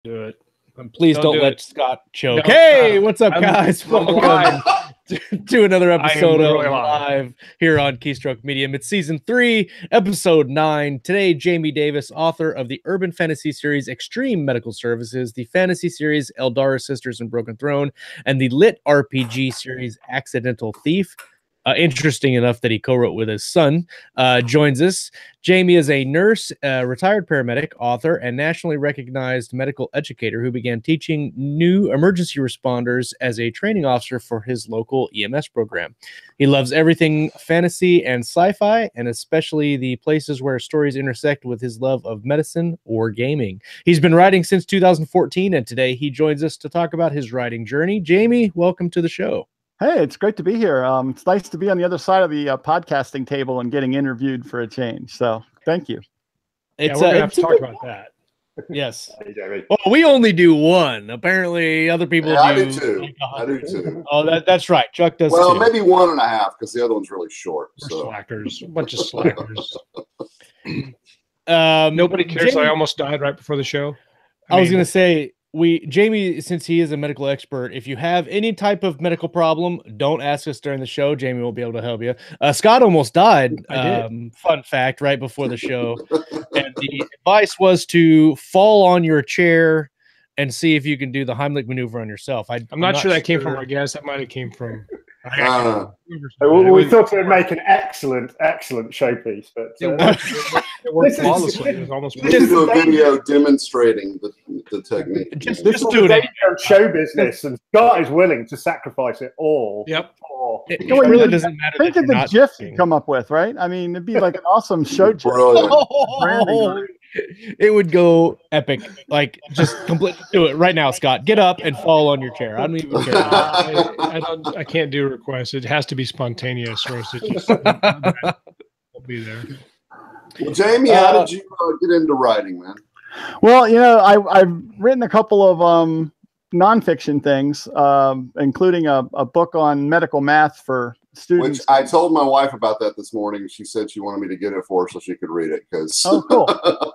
Do it. Please don't let Scott choke. Hey, what's up, guys? Welcome to another episode of Live here on Keystroke Medium. It's season 3, episode 9. Today, Jamie Davis, author of the urban fantasy series Extreme Medical Services, the fantasy series Eldara Sisters and Broken Throne, and the lit RPG series Accidental Thief. Interesting enough that he co-wrote with his son, joins us. Jamie is a nurse, retired paramedic, author, and nationally recognized medical educator who began teaching new emergency responders as a training officer for his local EMS program. He loves everything fantasy and sci-fi, and especially the places where stories intersect with his love of medicine or gaming. He's been writing since 2014, and today he joins us to talk about his writing journey. Jamie, welcome to the show. Hey, it's great to be here. It's nice to be on the other side of the podcasting table and getting interviewed for a change. So thank you. We're going to have to talk about that. Yes. Well, we only do one. Apparently, other people do. I do too. I do too. Oh, that's right. Chuck does well, too. Maybe 1.5 because the other one's really short. So. Slackers. A bunch of slackers. Nobody cares. Jamie, I almost died right before the show. I was going to say, Jamie, since he is a medical expert, if you have any type of medical problem, don't ask us during the show. Jamie will be able to help you. Scott almost died. Fun fact, right before the show. And the advice was to fall on your chair and see if you can do the Heimlich maneuver on yourself. I'm not sure that came from our guest. That might have came from. We thought it would make an excellent showpiece, but it worked flawlessly. It was almost. We should do a video demonstrating the technique. This is a show business, and Scott is willing to sacrifice it all. Yep. It really doesn't matter. Think of the GIF you come up with, right? I mean, it'd be like an awesome show GIF. It would go epic. Like, just completely do it right now, Scott. Get up and fall on your chair. I don't even care. I can't do requests. It has to be spontaneous, or else it just won't be there. Well, Jamie, how did you get into writing, man? Well, I've written a couple of nonfiction things, including a book on medical math for students. Which I told my wife about that this morning. She said she wanted me to get it for her so she could read it. Oh, cool.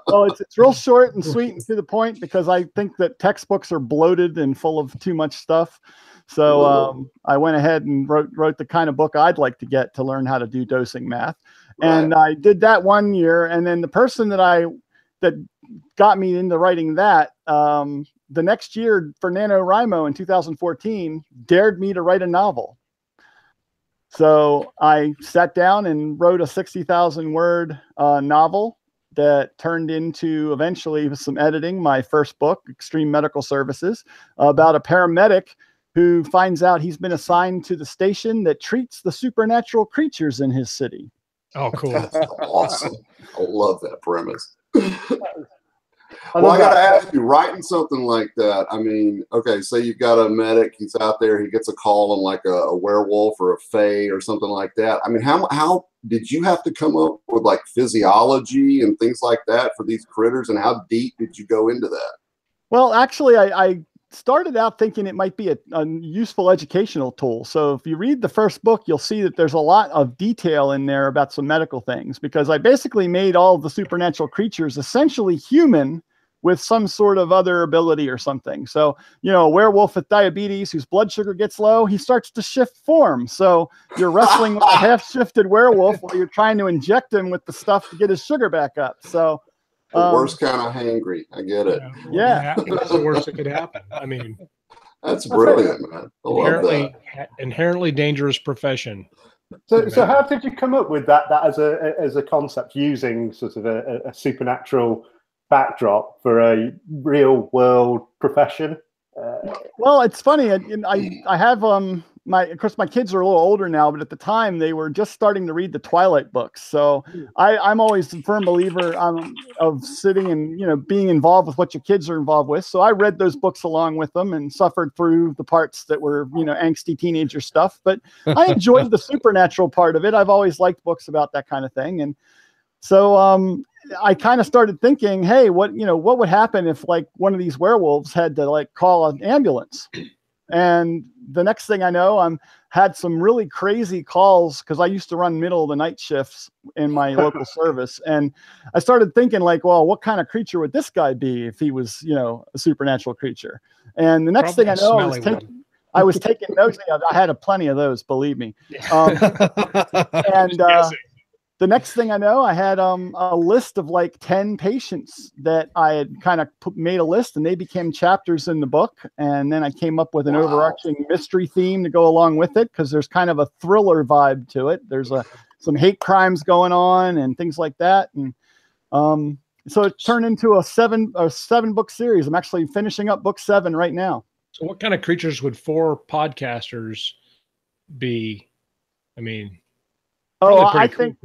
Well, it's real short and sweet and to the point because I think that textbooks are bloated and full of too much stuff. So I went ahead and wrote the kind of book I'd like to get to learn how to do dosing math. Right. And I did that 1 year. And then the person that got me into writing that, the next year, Fernando Raimo in 2014 dared me to write a novel. So I sat down and wrote a 60,000 word novel that turned into eventually with some editing, my first book, Extreme Medical Services, about a paramedic who finds out he's been assigned to the station that treats the supernatural creatures in his city. Oh, cool. That's awesome. I love that premise. Well, I got to ask you, writing something like that, I mean, okay, say you've got a medic, he's out there, he gets a call on like a werewolf or a fae or something like that. I mean, how did you have to come up with like physiology and things like that for these critters, and how deep did you go into that? Well, actually, I started out thinking it might be a useful educational tool. So if you read the first book, you'll see that there's a lot of detail in there about some medical things, because I basically made all of the supernatural creatures essentially human with some sort of other ability or something. So, a werewolf with diabetes whose blood sugar gets low, he starts to shift form. So you're wrestling with a half-shifted werewolf while you're trying to inject him with the stuff to get his sugar back up. So the worst kind of hangry. I get it. Yeah. That's the worst that could happen. I mean, that's brilliant, man. I love that. Inherently dangerous profession. So how did you come up with that as a concept, using sort of a supernatural backdrop for a real world profession? Well, it's funny. I have of course my kids are a little older now, but at the time they were just starting to read the Twilight books. So I'm always a firm believer of sitting and being involved with what your kids are involved with. So I read those books along with them and suffered through the parts that were angsty teenager stuff. But I enjoyed the supernatural part of it. I've always liked books about that kind of thing, and so I kind of started thinking, hey, what would happen if like one of these werewolves had to like call an ambulance? And the next thing I know, I'm had some really crazy calls because I used to run middle of the night shifts in my local service. And I started thinking like, well, what kind of creature would this guy be if he was, you know, a supernatural creature? And the next thing I know, I was taking notes. I had plenty of those, believe me. The next thing I know, I had a list of like 10 patients that I had kind of made a list, and they became chapters in the book. And then I came up with an overarching mystery theme to go along with it, because there's kind of a thriller vibe to it. There's some hate crimes going on and things like that. And so it turned into a seven book series. I'm actually finishing up book 7 right now. So what kind of creatures would 4 podcasters be? I mean, I think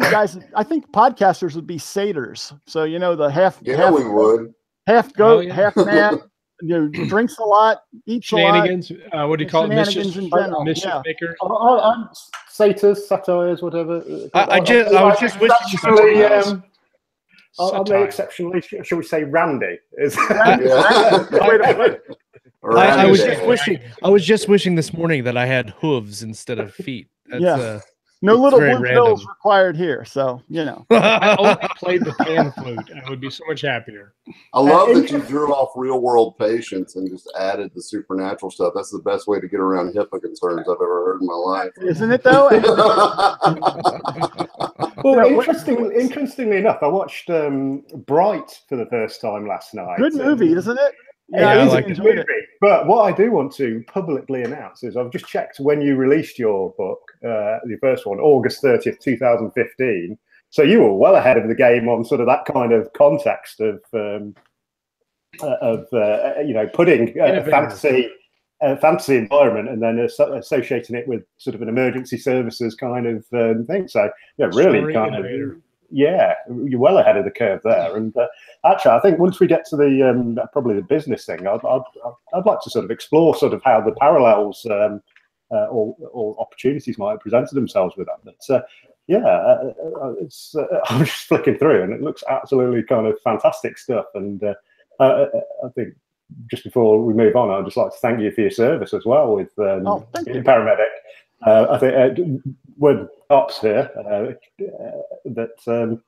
you guys, I think podcasters would be satyrs. So, you know, the half goat, half man, you know, drinks a lot, eats shenanigans. a lot. What do you call it? Mischief Makers. I'm satyrs, satires, whatever. I was just wishing. I may exceptionally, shall we say, Randy? I was just wishing this morning that I had hooves instead of feet. That's, no little blue pills required here, so you know. I only played the pan flute. I would be so much happier. I love that you drew off real world patients and just added the supernatural stuff. That's the best way to get around HIPAA concerns I've ever heard in my life. Isn't it though? Well, interestingly enough, I watched Bright for the first time last night. Good movie, isn't it? Yeah, I like enjoyed it. But what I do want to publicly announce is I've just checked when you released your book, the first one, August 30th, 2015. So you were well ahead of the game on sort of that kind of context of you know, putting a fantasy environment and then associating it with sort of an emergency services kind of thing. So yeah, really kind of. Yeah, you're well ahead of the curve there. And actually, I think once we get to the probably the business thing, I'd like to sort of explore sort of how the parallels or opportunities might have presented themselves with that. But it's I'm just flicking through, and it looks absolutely kind of fantastic stuff. And I think just before we move on, I'd just like to thank you for your service as well with being paramedic. I think we're ops here that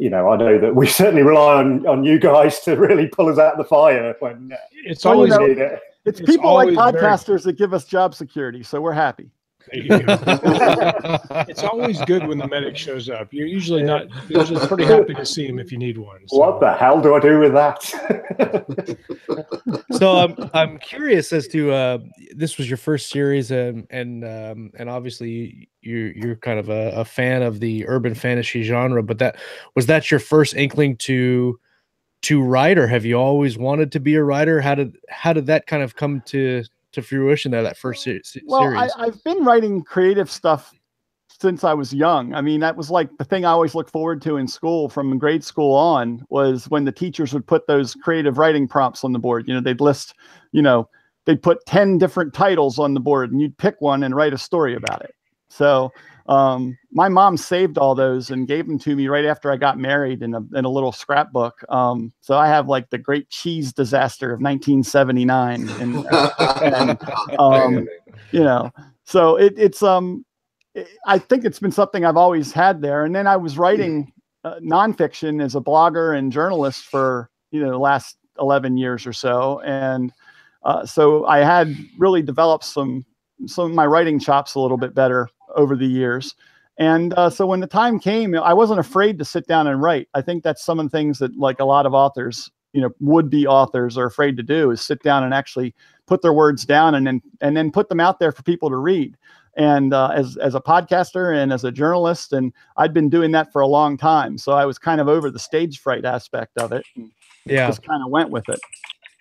you know, I know that we certainly rely on you guys to really pull us out of the fire when it's always need it. It's people like podcasters that give us job security, so we're happy. It's always good when the medic shows up. You're usually pretty happy to see him if you need one. So. What the hell do I do with that? So I'm curious as to this was your first series, and obviously you're kind of a fan of the urban fantasy genre, but was that your first inkling to write, or have you always wanted to be a writer? How did that kind of come to fruition there, that first series? Well, I've been writing creative stuff since I was young. I mean, that was like the thing I always looked forward to in school from grade school on, was when the teachers would put those creative writing prompts on the board. You know, they'd list, you know, they'd put 10 different titles on the board and you'd pick one and write a story about it. So my mom saved all those and gave them to me right after I got married in a little scrapbook. So I have like the Great Cheese Disaster of 1979, and you know, so it's I think it's been something I've always had there. And then I was writing nonfiction as a blogger and journalist for, you know, the last 11 years or so, and so I had really developed some of my writing chops a little bit better over the years. And so when the time came, I wasn't afraid to sit down and write. I think that's some of the things that like a lot of authors, you know, would-be authors are afraid to do, is sit down and actually put their words down and then put them out there for people to read. And as a podcaster and as a journalist, and I'd been doing that for a long time. So I was kind of over the stage fright aspect of it. And just kind of went with it.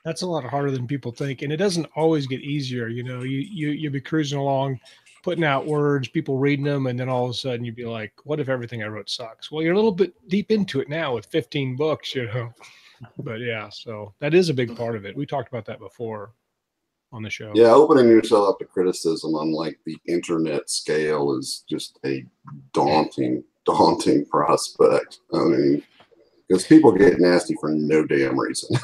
That's a lot harder than people think. And it doesn't always get easier. You know, you'll be cruising along, putting out words, people reading them, and then all of a sudden you'd be like, what if everything I wrote sucks? Well, you're a little bit deep into it now with 15 books, you know. But yeah, so that is a big part of it. We talked about that before on the show. Yeah, opening yourself up to criticism on like the internet scale is just a daunting prospect. I mean, because people get nasty for no damn reason.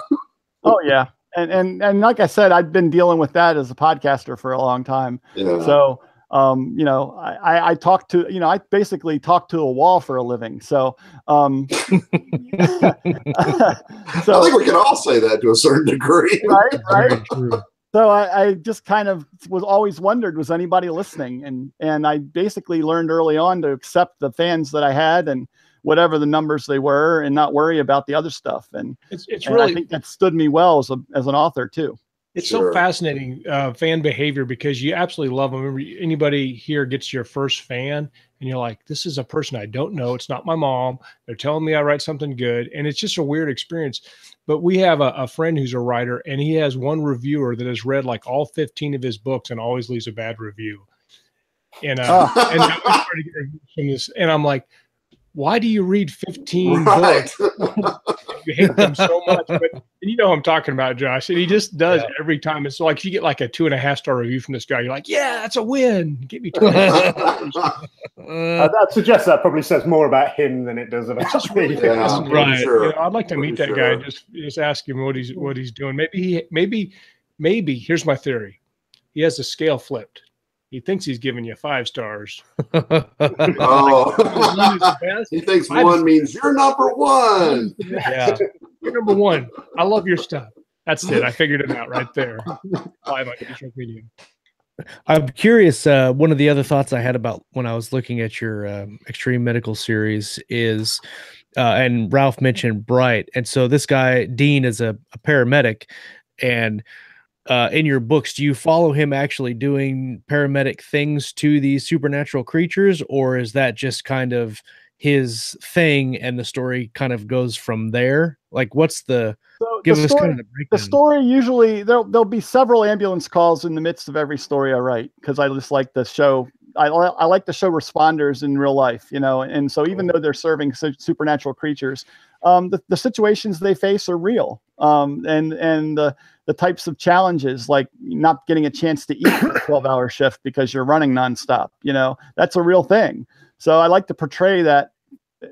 Oh yeah. And like I said, I've been dealing with that as a podcaster for a long time. Yeah. So, you know, I talk to, you know, I basically talk to a wall for a living. So, so I think we can all say that to a certain degree. Right. So I just kind of was always wondered, was anybody listening? And I basically learned early on to accept the fans that I had and whatever the numbers they were, and not worry about the other stuff. And it's and really, I think that stood me well as an author too. It's so fascinating, fan behavior, because you absolutely love them. Remember, anybody here gets your first fan and you're like, this is a person I don't know. It's not my mom. They're telling me I write something good. And it's just a weird experience. But we have a friend who's a writer, and he has one reviewer that has read like all 15 of his books and always leaves a bad review. And, and I'm like, why do you read 15 books? You hate them so much, but you know who I'm talking about, Josh. And he just does every time. It's like if you get like a 2.5-star review from this guy, you're like, yeah, that's a win. Get me 2. That suggests that probably says more about him than it does about me. Right. Sure. You know, I'd like to meet that guy and just ask him what he's doing. Maybe here's my theory. He has the scale flipped. He thinks he's giving you 5 stars. He thinks 1 means you're number 1. Yeah, you're number 1. I love your stuff. That's it. I figured it out right there. 5 on Intersect Medium. I'm curious. One of the other thoughts I had about when I was looking at your Extreme Medical series is, and Ralph mentioned Bright, and so this guy Dean is a paramedic, and in your books, do you follow him actually doing paramedic things to these supernatural creatures, or is that just kind of his thing and the story kind of goes from there? Like, what's the give us kind of the breakdown? The story usually there'll be several ambulance calls in the midst of every story I write, because I just like the show. I like to show responders in real life, you know, and so even though they're serving supernatural creatures, the situations they face are real, and the types of challenges, like not getting a chance to eat for a 12-hour shift because you're running nonstop, you know, that's a real thing. So I like to portray that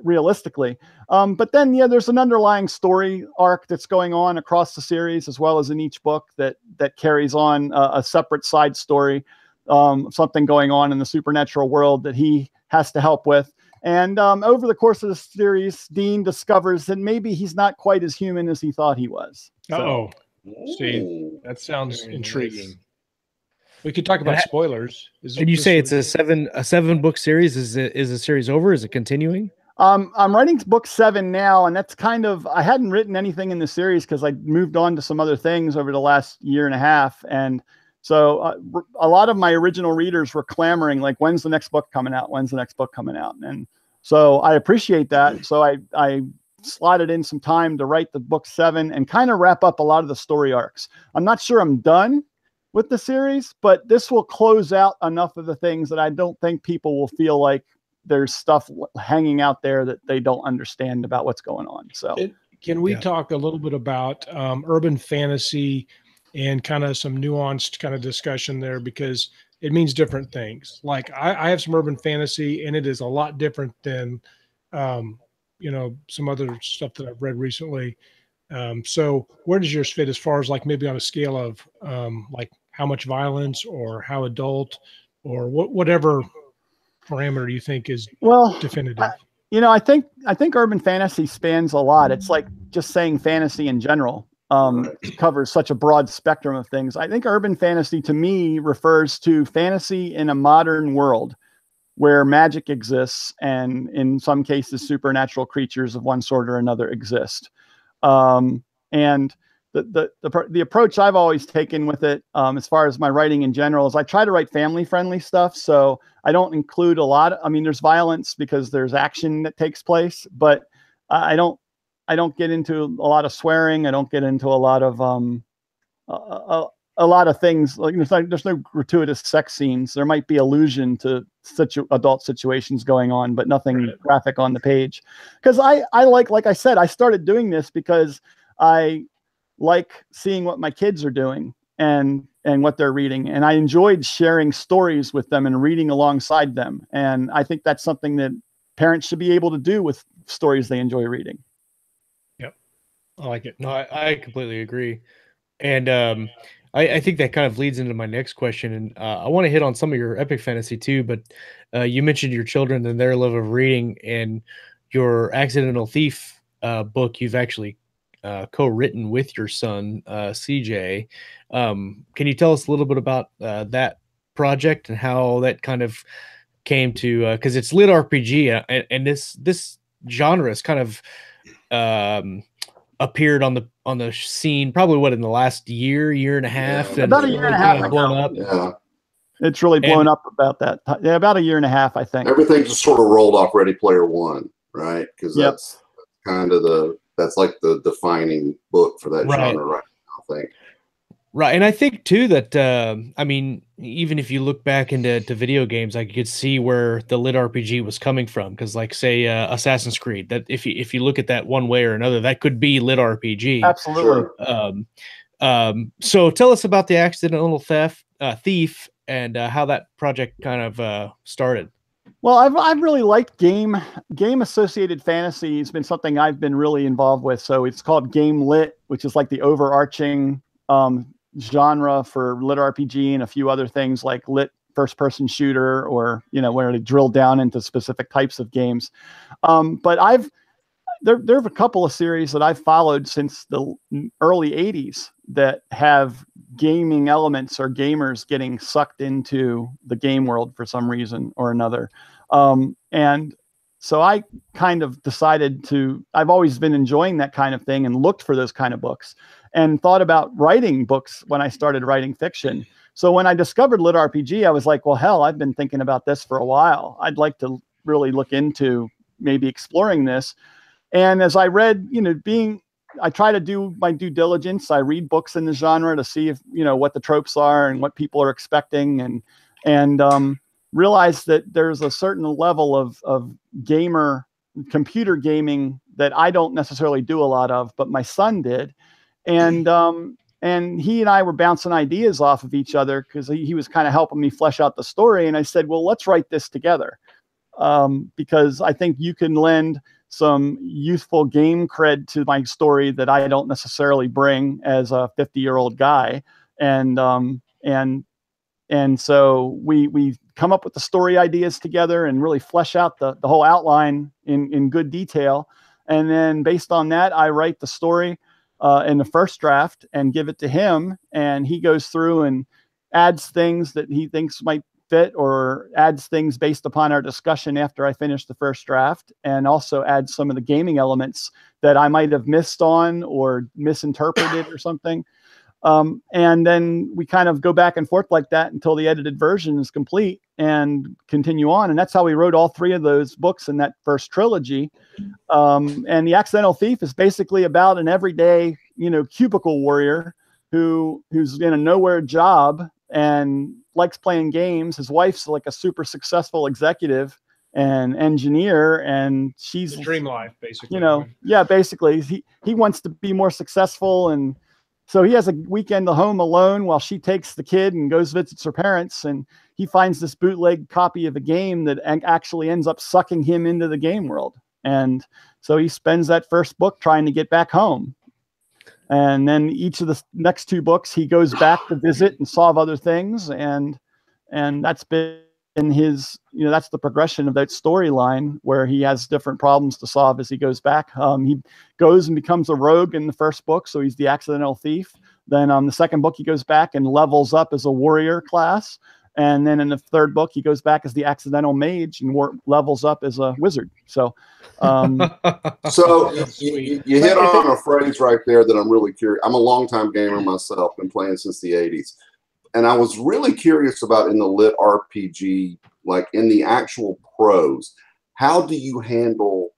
realistically. But then, there's an underlying story arc that's going on across the series, as well as in each book that carries on a separate side story, something going on in the supernatural world that he has to help with. And over the course of the series, Dean discovers that maybe he's not quite as human as he thought he was. So. See, that sounds intriguing. We could talk about spoilers. And you say it's a 7-book series. Is the series over? Is it continuing? I'm writing book 7 now, and that's kind of, I hadn't written anything in the series because I moved on to some other things over the last year and a half. And so a lot of my original readers were clamoring, like, when's the next book coming out? When's the next book coming out? And so I appreciate that. So I slotted in some time to write the book 7 and kind of wrap up a lot of the story arcs. I'm not sure I'm done with the series, but this will close out enough of the things that I don't think people will feel like there's stuff hanging out there that they don't understand about what's going on. So can we talk a little bit about urban fantasy and kind of some nuanced kind of discussion there, because it means different things. Like I have some urban fantasy, and it is a lot different than some other stuff that I've read recently. So where does yours fit as far as like maybe on a scale of like how much violence or how adult or whatever parameter you think is definitive? I think urban fantasy spans a lot. It's like just saying fantasy in general covers such a broad spectrum of things. I think urban fantasy to me refers to fantasy in a modern world where magic exists, and in some cases, supernatural creatures of one sort or another exist. And the approach I've always taken with it, as far as my writing in general, is I try to write family-friendly stuff. So I don't include a lot. There's violence because there's action that takes place, but I don't get into a lot of swearing. I don't get into a lot of things. Like there's no gratuitous sex scenes. There might be allusion to adult situations going on, but nothing graphic on the page. Because I like I said, I started doing this because I like seeing what my kids are doing and what they're reading, and I enjoyed sharing stories with them and reading alongside them. And I think that's something that parents should be able to do with stories they enjoy reading. Yep, I like it. No, I completely agree. And I think that kind of leads into my next question. And I want to hit on some of your epic fantasy too, but you mentioned your children and their love of reading, and your Accidental Thief book you've actually co-written with your son, CJ. Can you tell us a little bit about that project and how that kind of came to, because it's lit RPG, and this genre is kind of appeared on the scene probably in the last year and a half, and about a year and a half blown up. Yeah, it's really blown up about that. Yeah, about a year and a half, I think. Everything just sort of rolled off Ready Player One, right? Because that's kind of that's like the defining book for that genre right now, I think. Right, and I think too that I mean, even if you look back into video games, I could see where the lit RPG was coming from. Because, like, say, Assassin's Creed, that if you look at that one way or another, that could be lit RPG. Absolutely. So tell us about the Accidental Thief and how that project kind of started. Well, I've really liked game associated fantasy. Has been something I've been really involved with. So it's called game lit, which is like the overarching genre for lit RPG and a few other things like lit first person shooter, or where they drill down into specific types of games. But there's a couple of series that I've followed since the early 80s that have gaming elements or gamers getting sucked into the game world for some reason or another. And so I kind of decided I've always been enjoying that kind of thing and looked for those kind of books and thought about writing books when I started writing fiction. So when I discovered lit RPG, I was like, well, hell, I've been thinking about this for a while. I'd like to really look into maybe exploring this. And as I read, I try to do my due diligence. I read books in the genre to see if, what the tropes are and what people are expecting, and realize that there's a certain level of computer gaming that I don't necessarily do a lot of, but my son did. And he and I were bouncing ideas off of each other because he was kind of helping me flesh out the story. And I said, well, let's write this together, because I think you can lend some youthful game cred to my story that I don't necessarily bring as a 50-year-old guy. And so we come up with the story ideas together and really flesh out the whole outline in good detail. And then based on that, I write the story in the first draft and give it to him. And he goes through and adds things that he thinks might fit, or adds things based upon our discussion after I finish the first draft, and also adds some of the gaming elements that I might have missed on or misinterpreted or something. And then we kind of go back and forth like that until the edited version is complete and continue on. And that's how we wrote all three of those books in that first trilogy. And the Accidental Thief is basically about an everyday, cubicle warrior who's in a nowhere job and likes playing games. His wife's like a super successful executive and engineer, and she's the dream life, basically. Yeah, basically he wants to be more successful, and so he has a weekend at home alone while she takes the kid and goes visits her parents, and he finds this bootleg copy of a game that actually ends up sucking him into the game world. And so he spends that first book trying to get back home. And then each of the next two books, he goes back to visit and solve other things. And that's been his, that's the progression of that storyline, where he has different problems to solve as he goes back. He goes and becomes a rogue in the first book, so he's the Accidental Thief. Then on the second book, he goes back and levels up as a warrior class. And then in the third book, he goes back as the Accidental Mage and levels up as a wizard. So, so you hit on a phrase right there that I'm really curious. I'm a longtime gamer myself, been playing since the 80s. And I was really curious about, in the lit RPG, like in the actual prose, how do you handle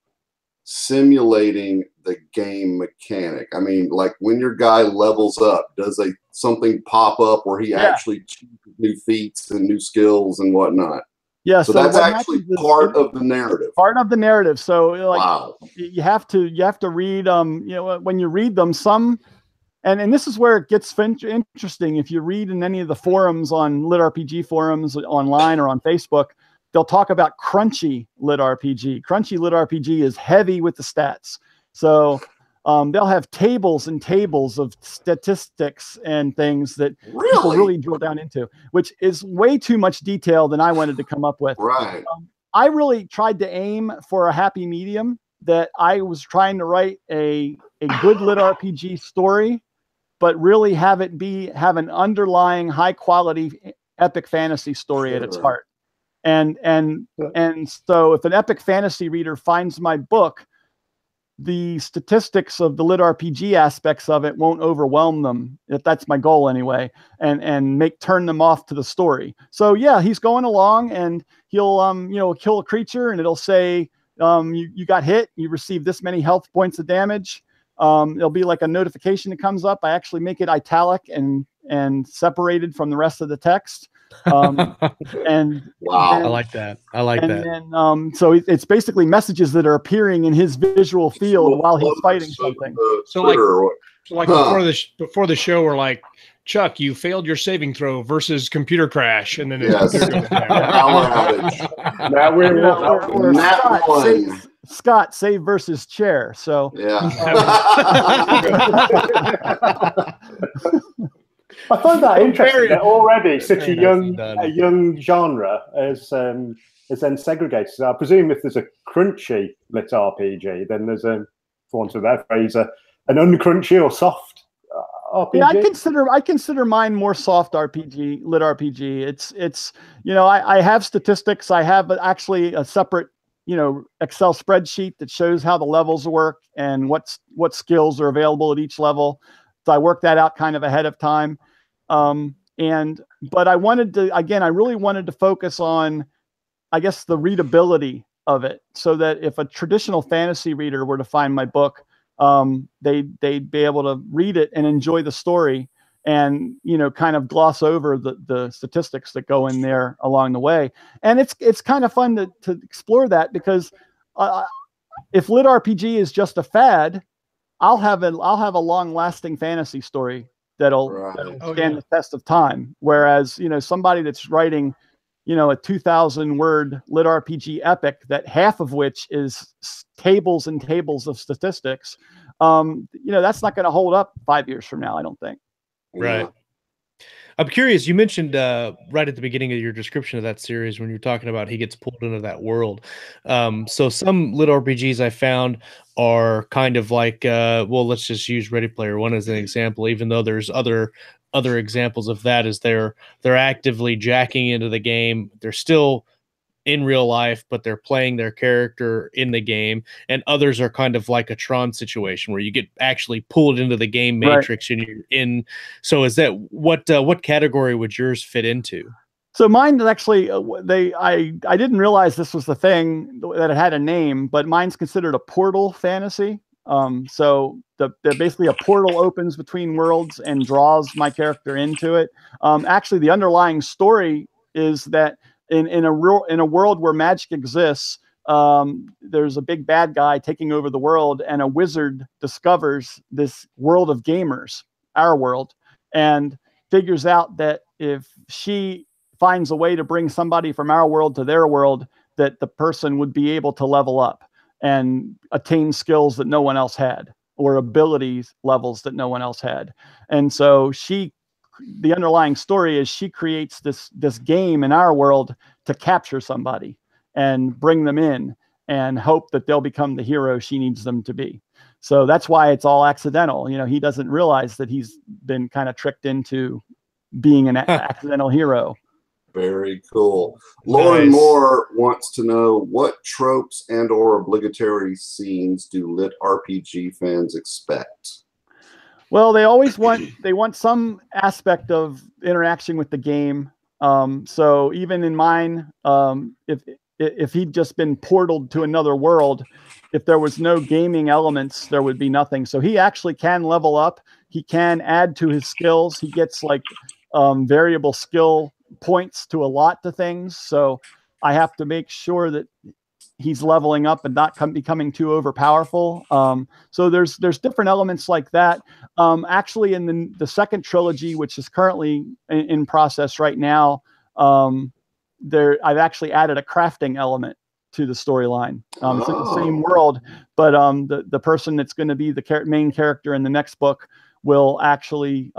simulating the game mechanic? I mean, like when your guy levels up, does something pop up where he actually chooses new feats and new skills and whatnot? Yeah, so that's actually part of the narrative. Part of the narrative. So like, wow, you have to read when you read them, some. And this is where it gets interesting. If you read in any of the forums on lit RPG forums online or on Facebook, they'll talk about crunchy lit RPG. Crunchy lit RPG is heavy with the stats. So they'll have tables and tables of statistics and things that people really drill down into, which is way too much detail than I wanted to come up with. Right. I really tried to aim for a happy medium, that I was trying to write a good lit RPG story, but really have an underlying high quality epic fantasy story at its heart. And so if an epic fantasy reader finds my book, the statistics of the lit RPG aspects of it won't overwhelm them, if that's my goal anyway, and turn them off to the story. So yeah, he's going along and he'll kill a creature and it'll say, you got hit, you received this many health points of damage. It'll be like a notification that comes up. I actually make it italic and separated from the rest of the text. And wow, I like that. And so it's basically messages that are appearing in his visual field while he's fighting something. So before the show, we're like, Chuck, you failed your saving throw versus computer crash, and then now we're Scott save versus chair. So yeah. I find that interesting that already such a young genre is then segregated. So I presume if there's a crunchy lit RPG, then there's for want of a better phrase, an uncrunchy or soft RPG. Yeah, I consider mine more soft RPG, lit RPG. It's I have statistics. I have actually a separate Excel spreadsheet that shows how the levels work and what skills are available at each level. So I worked that out kind of ahead of time. But I really wanted to focus on, I guess, the readability of it, so that if a traditional fantasy reader were to find my book, they'd be able to read it and enjoy the story and, kind of gloss over the statistics that go in there along the way. And it's kind of fun to explore that, because if lit RPG is just a fad, I'll have a long-lasting fantasy story that'll stand the test of time. Whereas, somebody that's writing, a 2,000 word lit RPG epic, that half of which is tables and tables of statistics, that's not going to hold up 5 years from now, I don't think. Right. I'm curious, you mentioned right at the beginning of your description of that series, when you're talking about he gets pulled into that world. So some lit RPGs I found are kind of like, let's just use Ready Player One as an example, even though there's other examples of that, is they're actively jacking into the game. They're still in real life, but they're playing their character in the game. And others are kind of like a Tron situation where you get actually pulled into the game matrix and you're in. So is that what category would yours fit into? So mine is actually, I didn't realize this was the thing, that it had a name, but mine's considered a portal fantasy. So basically a portal opens between worlds and draws my character into it. Actually, the underlying story is that in a world where magic exists, there's a big bad guy taking over the world, and a wizard discovers this world of gamers, our world, and figures out that if she finds a way to bring somebody from our world to their world, that the person would be able to level up and attain skills that no one else had, or abilities levels that no one else had. And so the underlying story is she creates this game in our world to capture somebody and bring them in and hope that they'll become the hero she needs them to be. So that's why it's all accidental. He doesn't realize that he's been kind of tricked into being an accidental hero. Very cool. Lauren Moore wants to know, what tropes and or obligatory scenes do lit RPG fans expect? Well, they always want some aspect of interaction with the game. So even in mine, if he'd just been portaled to another world, if there was no gaming elements, there would be nothing. So he actually can level up. He can add to his skills. He gets like variable skill points to allot to things. So I have to make sure that he's leveling up and not becoming too overpowerful. So there's different elements like that. Actually, in the second trilogy, which is currently in process right now, I've actually added a crafting element to the storyline. It's in the same world, but the person that's going to be the main character in the next book will actually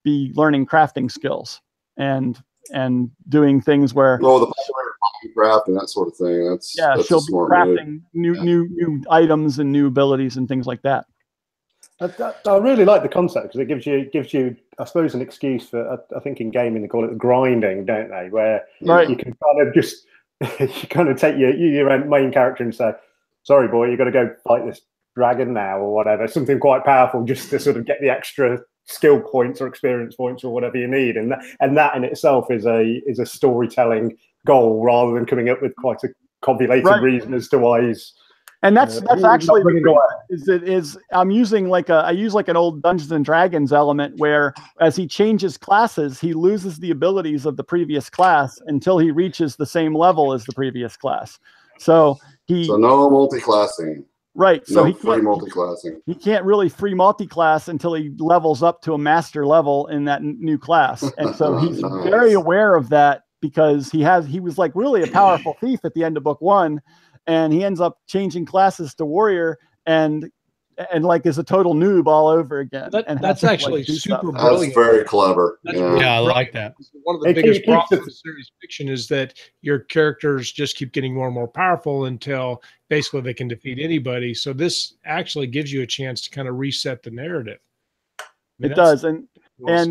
be learning crafting skills and doing things where the craft and that sort of thing. That's she'll be crafting new items and new abilities and things like that. I really like the concept because it gives you, I suppose, an excuse for, I think in gaming they call it grinding, don't they? Where you can kind of just you kind of take your main character and say, "Sorry, boy, you got to go fight this dragon now," or whatever, something quite powerful, just to sort of get the extra skill points or experience points or whatever you need, and that in itself is a storytelling goal rather than coming up with quite a convoluted reason as to why he's. And that's actually I use like an old Dungeons and Dragons element where as he changes classes, he loses the abilities of the previous class until he reaches the same level as the previous class. So no multi-classing. Right. So he can't really free multi-class until he levels up to a master level in that new class. And so he's very aware of that because he was like really a powerful thief at the end of book 1. And he ends up changing classes to warrior and like is a total noob all over again. That's actually super brilliant. That's very clever. Yeah, I like that. One of the biggest problems with series fiction is that your characters just keep getting more and more powerful until basically they can defeat anybody. So this actually gives you a chance to kind of reset the narrative. It does. And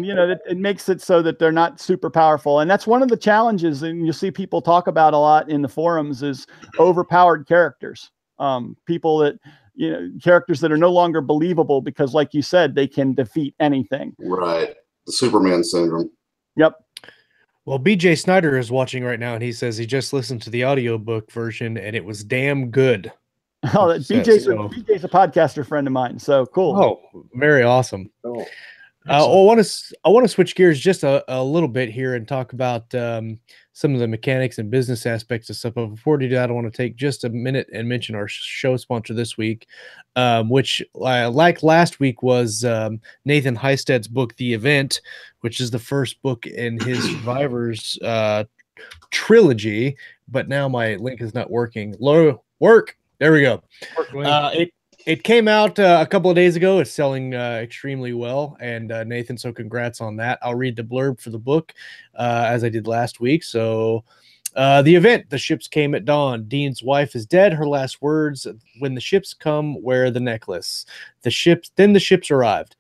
it makes it so that they're not super powerful. And that's one of the challenges, and you see people talk about a lot in the forums, is overpowered characters. People that, characters that are no longer believable because, like you said, they can defeat anything. Right. The Superman syndrome. Yep. Well, BJ Snyder is watching right now, and he says he just listened to the audiobook version, and it was damn good. Oh, BJ's a podcaster friend of mine. So cool. Oh, very awesome. Cool. I want to switch gears just a little bit here and talk about some of the mechanics and business aspects of stuff. But before we do that, I want to take just a minute and mention our show sponsor this week, which, like last week, was Nathan Heisted's book, The Event, which is the first book in his Survivors trilogy. But now my link is not working. Work. There we go. It came out a couple of days ago. It's selling extremely well. And Nathan, so congrats on that. I'll read the blurb for the book as I did last week. So the event, the ships came at dawn. Dean's wife is dead. Her last words, when the ships come, wear the necklace. Then the ships arrived.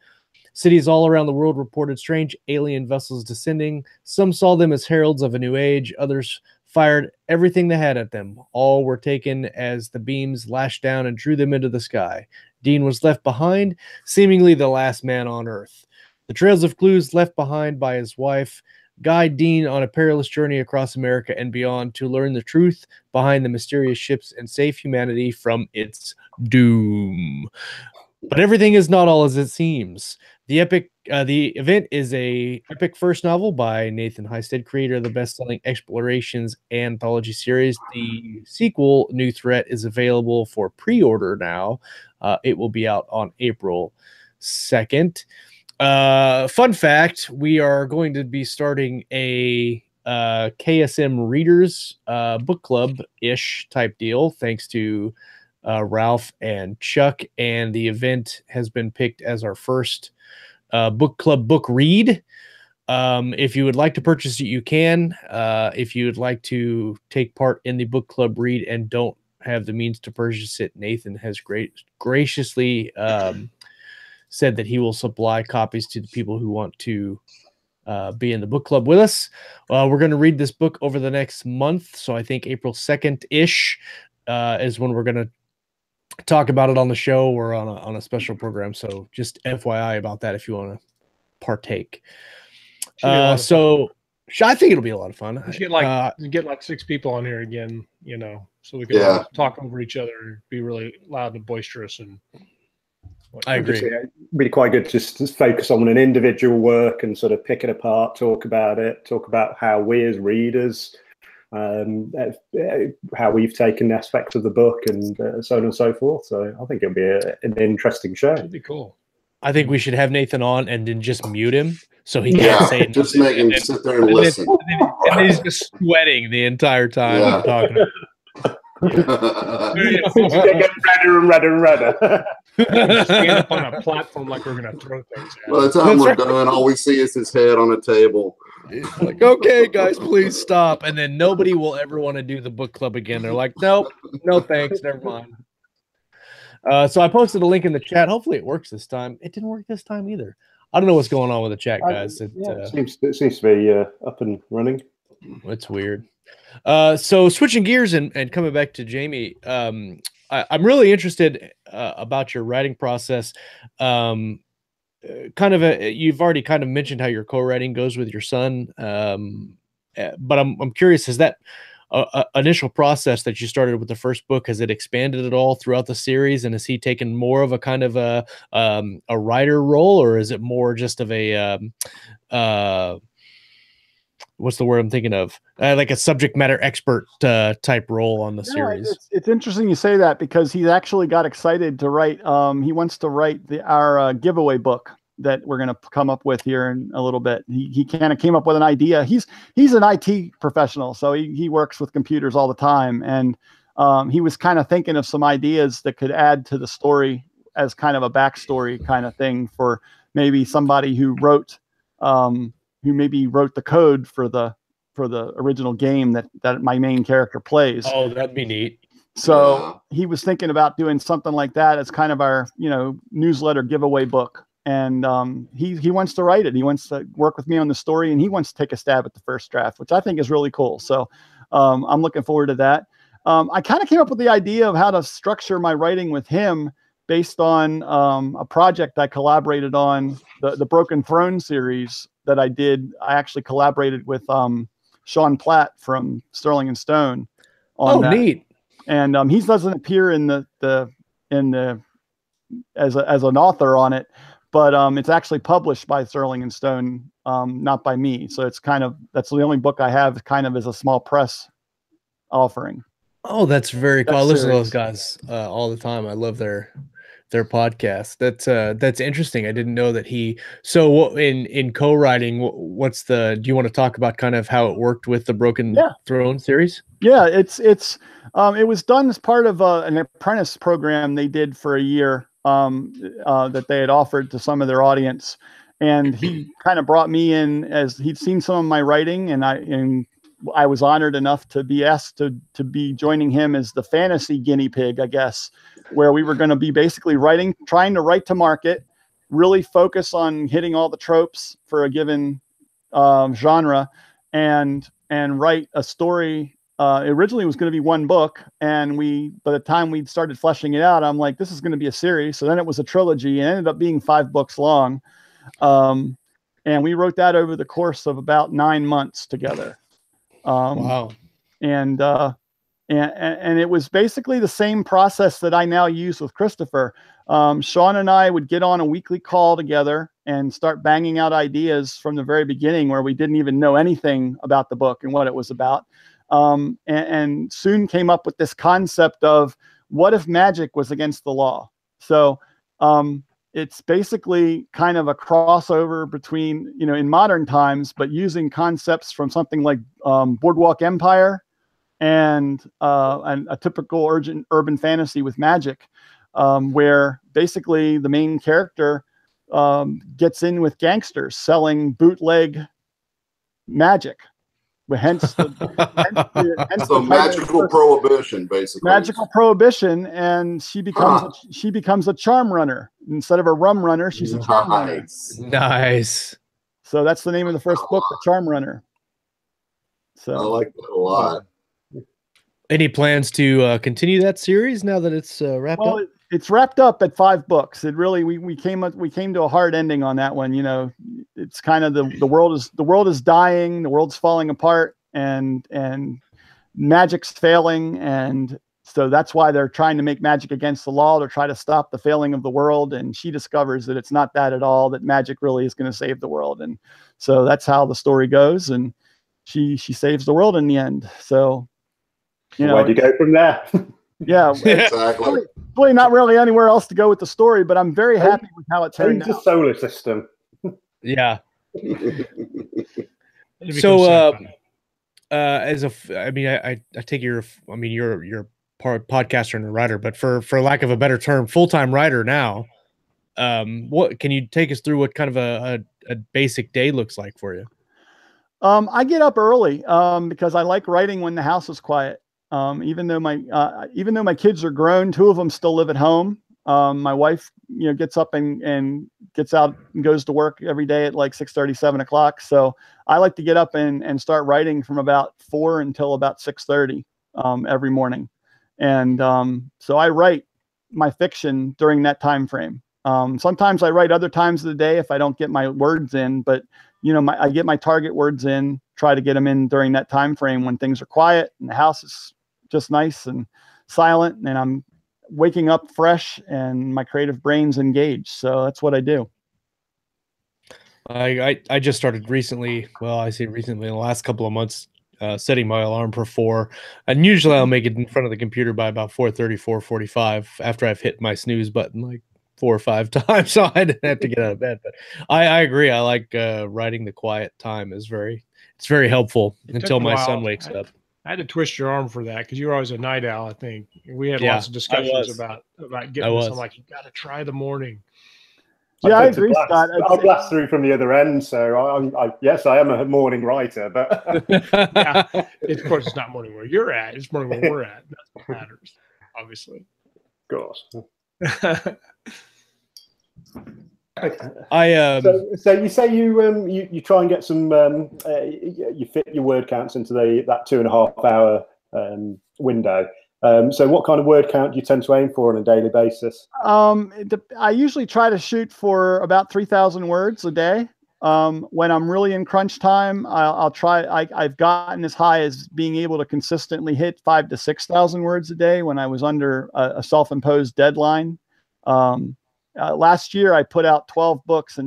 Cities all around the world reported strange alien vessels descending. Some saw them as heralds of a new age. Others fired everything they had at them. All were taken as the beams lashed down and drew them into the sky. Dean was left behind, seemingly the last man on Earth. The trails of clues left behind by his wife guide Dean on a perilous journey across America and beyond to learn the truth behind the mysterious ships and save humanity from its doom. But everything is not all as it seems. The event is a epic first novel by Nathan Heisted, creator of the best-selling Explorations anthology series. The sequel, New Threat, is available for pre-order now. It will be out on April 2nd. Fun fact, we are going to be starting a KSM Readers book club-ish type deal, thanks to Ralph and Chuck, and the event has been picked as our first book club book read. If you would like to purchase it, you can. If you would like to take part in the book club read and don't have the means to purchase it, Nathan has graciously said that he will supply copies to the people who want to be in the book club with us. We're going to read this book over the next month, so I think April 2nd-ish is when we're going to talk about it on the show or on a special program. So just FYI about that if you want to partake. So I think it'll be a lot of fun. We should get like 6 people on here again, so we can talk over each other, be really loud and boisterous. And I agree. It'd be quite good just to focus on an individual work and sort of pick it apart, talk about how we as readers, how we've taken aspects of the book and so on and so forth. So I think it'll be an interesting show. It'd be cool. I think we should have Nathan on and then just mute him so he can't say it. Just make him sit there and listen. And he's just sweating the entire time talking. Get redder and redder and redder. Stand up on a platform like we're gonna throw things at. By the time we're done, all we see is his head on a table. Like, okay, guys, please stop. And then nobody will ever want to do the book club again. They're like, nope, no thanks, never mind. So I posted a link in the chat. Hopefully it works this time. It didn't work this time either. I don't know what's going on with the chat, guys. It seems to be up and running. It's weird. So switching gears and coming back to Jamie, I'm really interested about your writing process. You've already kind of mentioned how your co-writing goes with your son, but I'm curious, is that initial process that you started with the first book, has it expanded at all throughout the series, and has he taken more of a kind of a writer role, or is it more just of a what's the word I'm thinking of? Like a subject matter expert type role on the series. It's interesting you say that, because he's actually got excited to write. He wants to write our giveaway book that we're going to come up with here in a little bit. He kind of came up with an idea. He's an IT professional, so he works with computers all the time. And he was kind of thinking of some ideas that could add to the story as kind of a backstory kind of thing for maybe somebody who maybe wrote the code for the original game that my main character plays. Oh, that'd be neat. So he was thinking about doing something like that as kind of our, newsletter giveaway book. And he wants to write it. He wants to work with me on the story, and he wants to take a stab at the first draft, which I think is really cool. So I'm looking forward to that. I kind of came up with the idea of how to structure my writing with him based on a project I collaborated on, the Broken Throne series that I did. I actually collaborated with Sean Platt from Sterling and Stone on that. Neat. And he doesn't appear as an author on it, but it's actually published by Sterling and Stone, not by me. So it's that's the only book I have kind of as a small press offering. Oh, that's very cool. I listen to those guys all the time. I love their podcast. That's interesting. I didn't know that he. So in co-writing, do you want to talk about kind of how it worked with the Broken Throne series? Yeah, it was done as part of an apprentice program they did for a year that they had offered to some of their audience, and he kind of brought me in as he'd seen some of my writing, and I was honored enough to be asked to be joining him as the fantasy guinea pig, I guess, where we were going to be basically trying to write to market, really focus on hitting all the tropes for a given genre, and write a story. Originally it was going to be one book, and by the time we started fleshing it out, I'm like, this is going to be a series. So then it was a trilogy, and it ended up being 5 books long. And we wrote that over the course of about 9 months together. Wow. And it was basically the same process that I now use with Christopher. Sean and I would get on a weekly call together and start banging out ideas from the very beginning, where we didn't even know anything about the book and what it was about. And soon came up with this concept of, what if magic was against the law? So it's basically kind of a crossover between, in modern times, but using concepts from something like Boardwalk Empire and a typical urban fantasy with magic, where basically the main character gets in with gangsters selling bootleg magic. Hence the magical prohibition, basically. Magical prohibition, and she becomes a charm runner instead of a rum runner. She's a charm runner. Nice. So that's the name of the first book, The Charm Runner. So I like that a lot. Any plans to continue that series now that it's wrapped up? It's wrapped up at 5 books. It really we came to a hard ending on that one. It's kind of the world is dying, the world's falling apart, and magic's failing, and so that's why they're trying to make magic against the law to try to stop the failing of the world. And she discovers that it's not that at all, that magic really is going to save the world. And so that's how the story goes, and she saves the world in the end. So where'd you go from there? Yeah, exactly. Really not really anywhere else to go with the story, but I'm very happy with how it turned out. The solar system. Yeah. So, I take you're podcaster and a writer, but for lack of a better term, full-time writer now. What can you take us through what kind of a basic day looks like for you? I get up early because I like writing when the house is quiet. Even though my kids are grown, 2 of them still live at home. My wife, gets up and gets out and goes to work every day at like 6:30, 7 o'clock. So I like to get up and start writing from about 4 until about 6:30 every morning. And so I write my fiction during that time frame. Sometimes I write other times of the day if I don't get my words in, but I get my target words in, try to get them in during that time frame when things are quiet and the house is just nice and silent, and I'm waking up fresh and my creative brain's engaged. So that's what I do. I just started recently. Well, I say recently, in the last couple of months, setting my alarm for 4, and usually I'll make it in front of the computer by about 4:30, 4:45 after I've hit my snooze button like 4 or 5 times, so I didn't have to get out of bed. But I agree. I like writing the quiet time it's very helpful until my son wakes up. I had to twist your arm for that because you were always a night owl. I think we had lots of discussions about getting this. I'm like, you got to try the morning. Yeah, I agree, Scott. I'll blast through from the other end. So yes, I am a morning writer, but yeah, of course it's not morning where you're at. It's morning where we're at. That's what matters, obviously. Of course. So you say you try and get some you fit your word counts into that 2.5 hour window. So what kind of word count do you tend to aim for on a daily basis? I usually try to shoot for about 3,000 words a day. When I'm really in crunch time, I'll try. I've gotten as high as being able to consistently hit 5,000 to 6,000 words a day when I was under a self-imposed deadline. Last year, I put out 12 books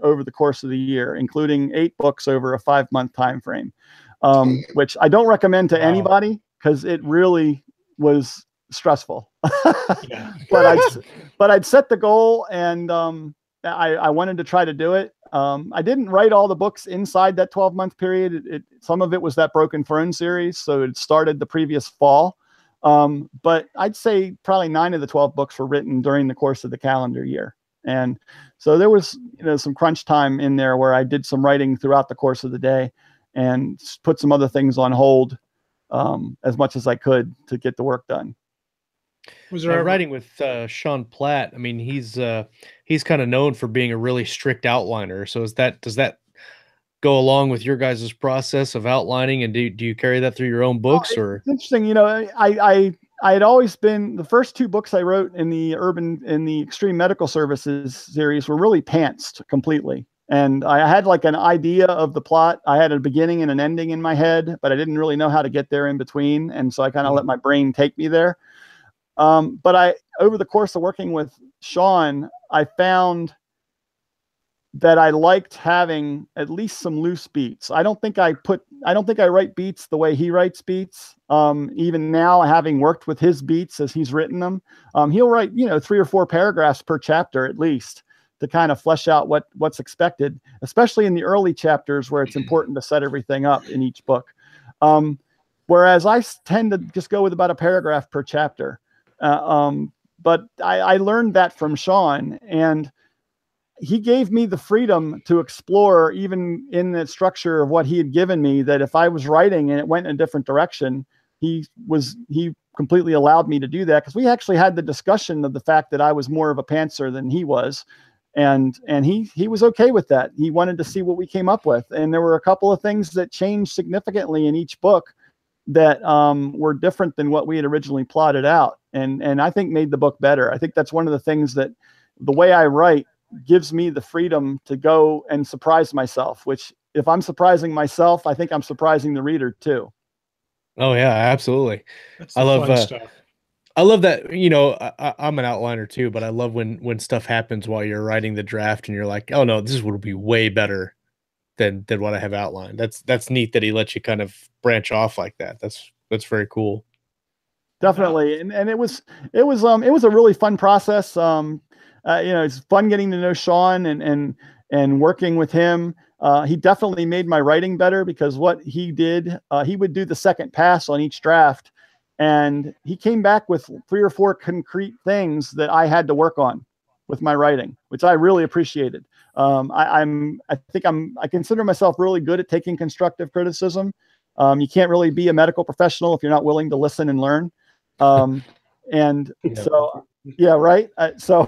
over the course of the year, including 8 books over a 5-month time frame, which I don't recommend to anybody because it really was stressful. But I'd set the goal, and I wanted to try to do it. I didn't write all the books inside that 12-month period. Some of it was that Broken Throne series, so it started the previous fall. But I'd say probably 9 of the 12 books were written during the course of the calendar year. And so there was, some crunch time in there where I did some writing throughout the course of the day and put some other things on hold, as much as I could to get the work done. Was there writing with Sean Platt? I mean, he's kind of known for being a really strict outliner. So does that go along with your guys' process of outlining, and do you carry that through your own books? Or it's interesting, I had always been, the first 2 books I wrote in the Extreme Medical Services series were really pantsed completely. And I had like an idea of the plot. I had a beginning and an ending in my head, but I didn't really know how to get there in between. And so I kind of let my brain take me there. But over the course of working with Sean, I found that I liked having at least some loose beats. I don't think I write beats the way he writes beats. Even now, having worked with his beats as he's written them, he'll write, 3 or 4 paragraphs per chapter at least to kind of flesh out what's expected, especially in the early chapters where it's important to set everything up in each book. Whereas I tend to just go with about a paragraph per chapter. But I learned that from Sean, and he gave me the freedom to explore, even in the structure of what he had given me, that if I was writing and it went in a different direction, he completely allowed me to do that. Cause we actually had the discussion of the fact that I was more of a pantser than he was. And he was okay with that. He wanted to see what we came up with. And there were a couple of things that changed significantly in each book that were different than what we had originally plotted out. And I think made the book better. I think that's one of the things that the way I write gives me the freedom to go and surprise myself, which if I'm surprising myself, I think I'm surprising the reader too. Oh yeah, absolutely. That's the fun stuff. I love that. I'm an outliner too, but I love when stuff happens while you're writing the draft and you're like, oh no, this would be way better than what I have outlined. That's neat that he lets you kind of branch off like that. That's very cool. Definitely. And it was a really fun process. It's fun getting to know Sean and working with him. He definitely made my writing better because what he did, he would do the second pass on each draft. And he came back with 3 or 4 concrete things that I had to work on with my writing, which I really appreciated. I consider myself really good at taking constructive criticism. You can't really be a medical professional if you're not willing to listen and learn. So, yeah, right. So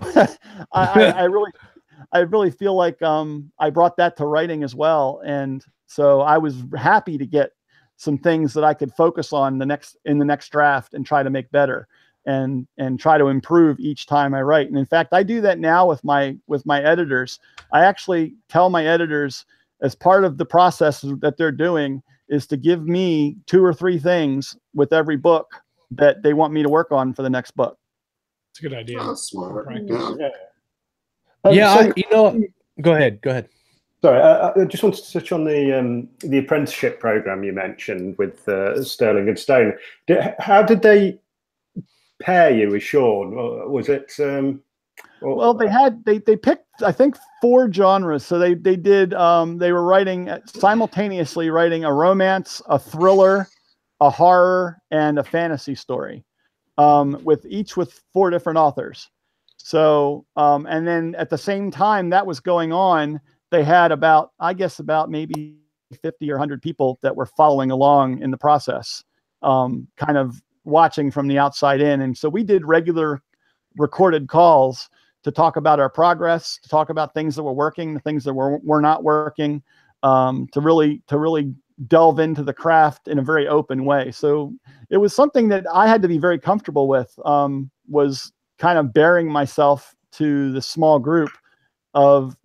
I really feel like I brought that to writing as well. And so I was happy to get some things that I could focus on in the next draft and try to make better and try to improve each time I write. And in fact, I do that now with my editors. I actually tell my editors, as part of the process that they're doing, is to give me 2 or 3 things with every book that they want me to work on for the next book. It's a good idea. That's smart. Yeah, go ahead. Sorry, I just wanted to touch on the apprenticeship program you mentioned with Sterling and Stone. How did they pair you with Sean? Or was it? Well, they picked, I think, 4 genres. So they were simultaneously writing a romance, a thriller, a horror, and a fantasy story, with 4 different authors. So, and then at the same time that was going on, they had about maybe 50 or 100 people that were following along in the process, kind of watching from the outside in. And so we did regular recorded calls to talk about our progress, to talk about things that were working, the things that were not working, to really delve into the craft in a very open way. So it was something that I had to be very comfortable with, was kind of bearing myself to the small group of,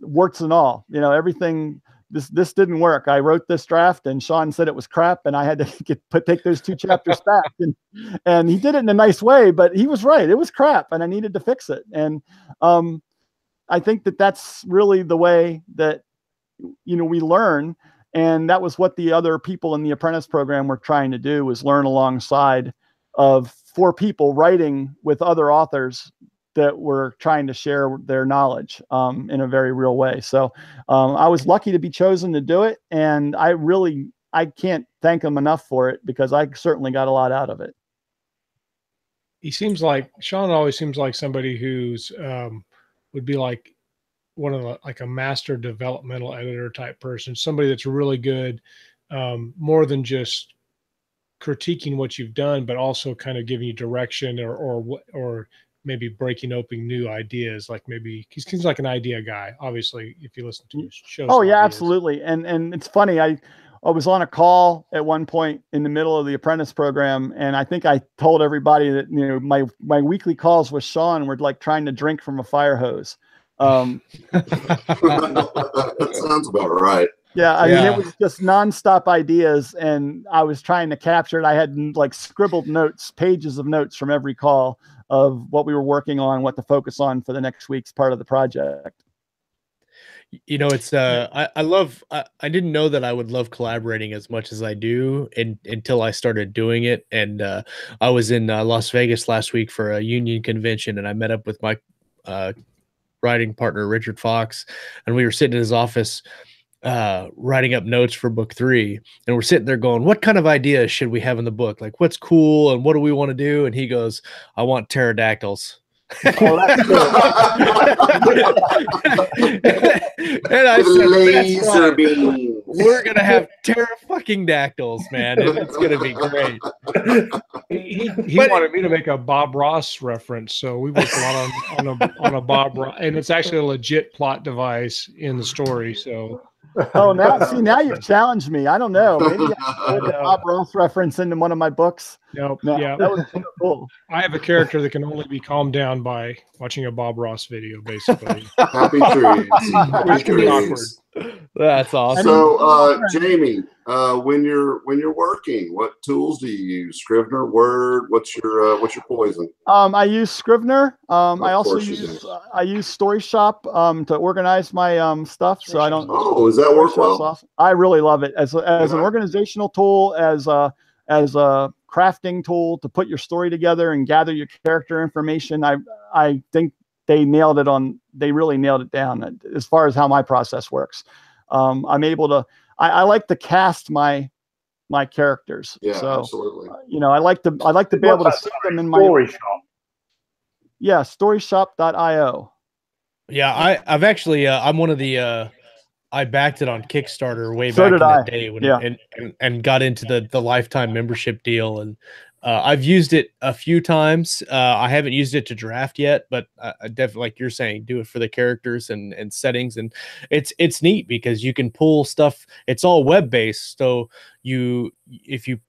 warts and all, everything. This didn't work. I wrote this draft and Sean said it was crap, and I had to take those 2 chapters back, and he did it in a nice way, but he was right. It was crap and I needed to fix it. And I think that that's really the way that, we learn. And that was what the other people in the apprentice program were trying to do, was learn alongside of 4 people writing with other authors that were trying to share their knowledge in a very real way. So I was lucky to be chosen to do it. And I can't thank them enough for it, because I certainly got a lot out of it. Sean always seems like somebody who's would be like one of like a master developmental editor type person, somebody that's really good, more than just critiquing what you've done, but also kind of giving you direction or maybe breaking open new ideas. Like maybe he seems like an idea guy, obviously, if you listen to his shows. Oh yeah, absolutely. And it's funny. I was on a call at one point in the middle of the apprentice program, and I think I told everybody that, my weekly calls with Sean were like trying to drink from a fire hose. That sounds about right. Yeah, I mean, it was just nonstop ideas, and I was trying to capture it. I had like scribbled notes, pages of notes from every call of what we were working on, what to focus on for the next week's part of the project. It's I didn't know that I would love collaborating as much as I do until I started doing it. And I was in Las Vegas last week for a union convention, and I met up with my writing partner, Richard Fox, and we were sitting in his office writing up notes for book 3, and we're sitting there going, what kind of ideas should we have in the book? Like, what's cool and what do we want to do? And he goes, I want pterodactyls. Oh, that's good. And I said, we're gonna have fucking dactyls, man. It's gonna be great. He wanted me to make a Bob Ross reference, so we worked a lot on a Bob Ross, and it's actually a legit plot device in the story. So Oh, now you've challenged me. I don't know. Maybe I put a Bob Ross reference into one of my books. Nope. No, yeah, that was cool. I have a character that can only be calmed down by watching a Bob Ross video, basically. Happy trees. Which can be awkward. That's awesome. So, Jamie, when you're working, what tools do you use? Scrivener, Word? What's your poison? I use Scrivener. I also use Story Shop to organize my stuff. So I don't. Oh, does that work well? Awesome. I really love it as an organizational tool, as a crafting tool to put your story together and gather your character information. I think they nailed it on. They really nailed it down as far as how my process works. I'm able to. I like to cast my my characters. Yeah, so, absolutely. I like to be able to see them in my story shop. Yeah, storyshop.io. Yeah, I've actually I'm one of the I backed it on Kickstarter way So back in did I. the day when Yeah. and got into the lifetime membership deal, and I've used it a few times. I haven't used it to draft yet, but I definitely, like you're saying, do it for the characters and settings, and it's neat because you can pull stuff. It's all web based, so if you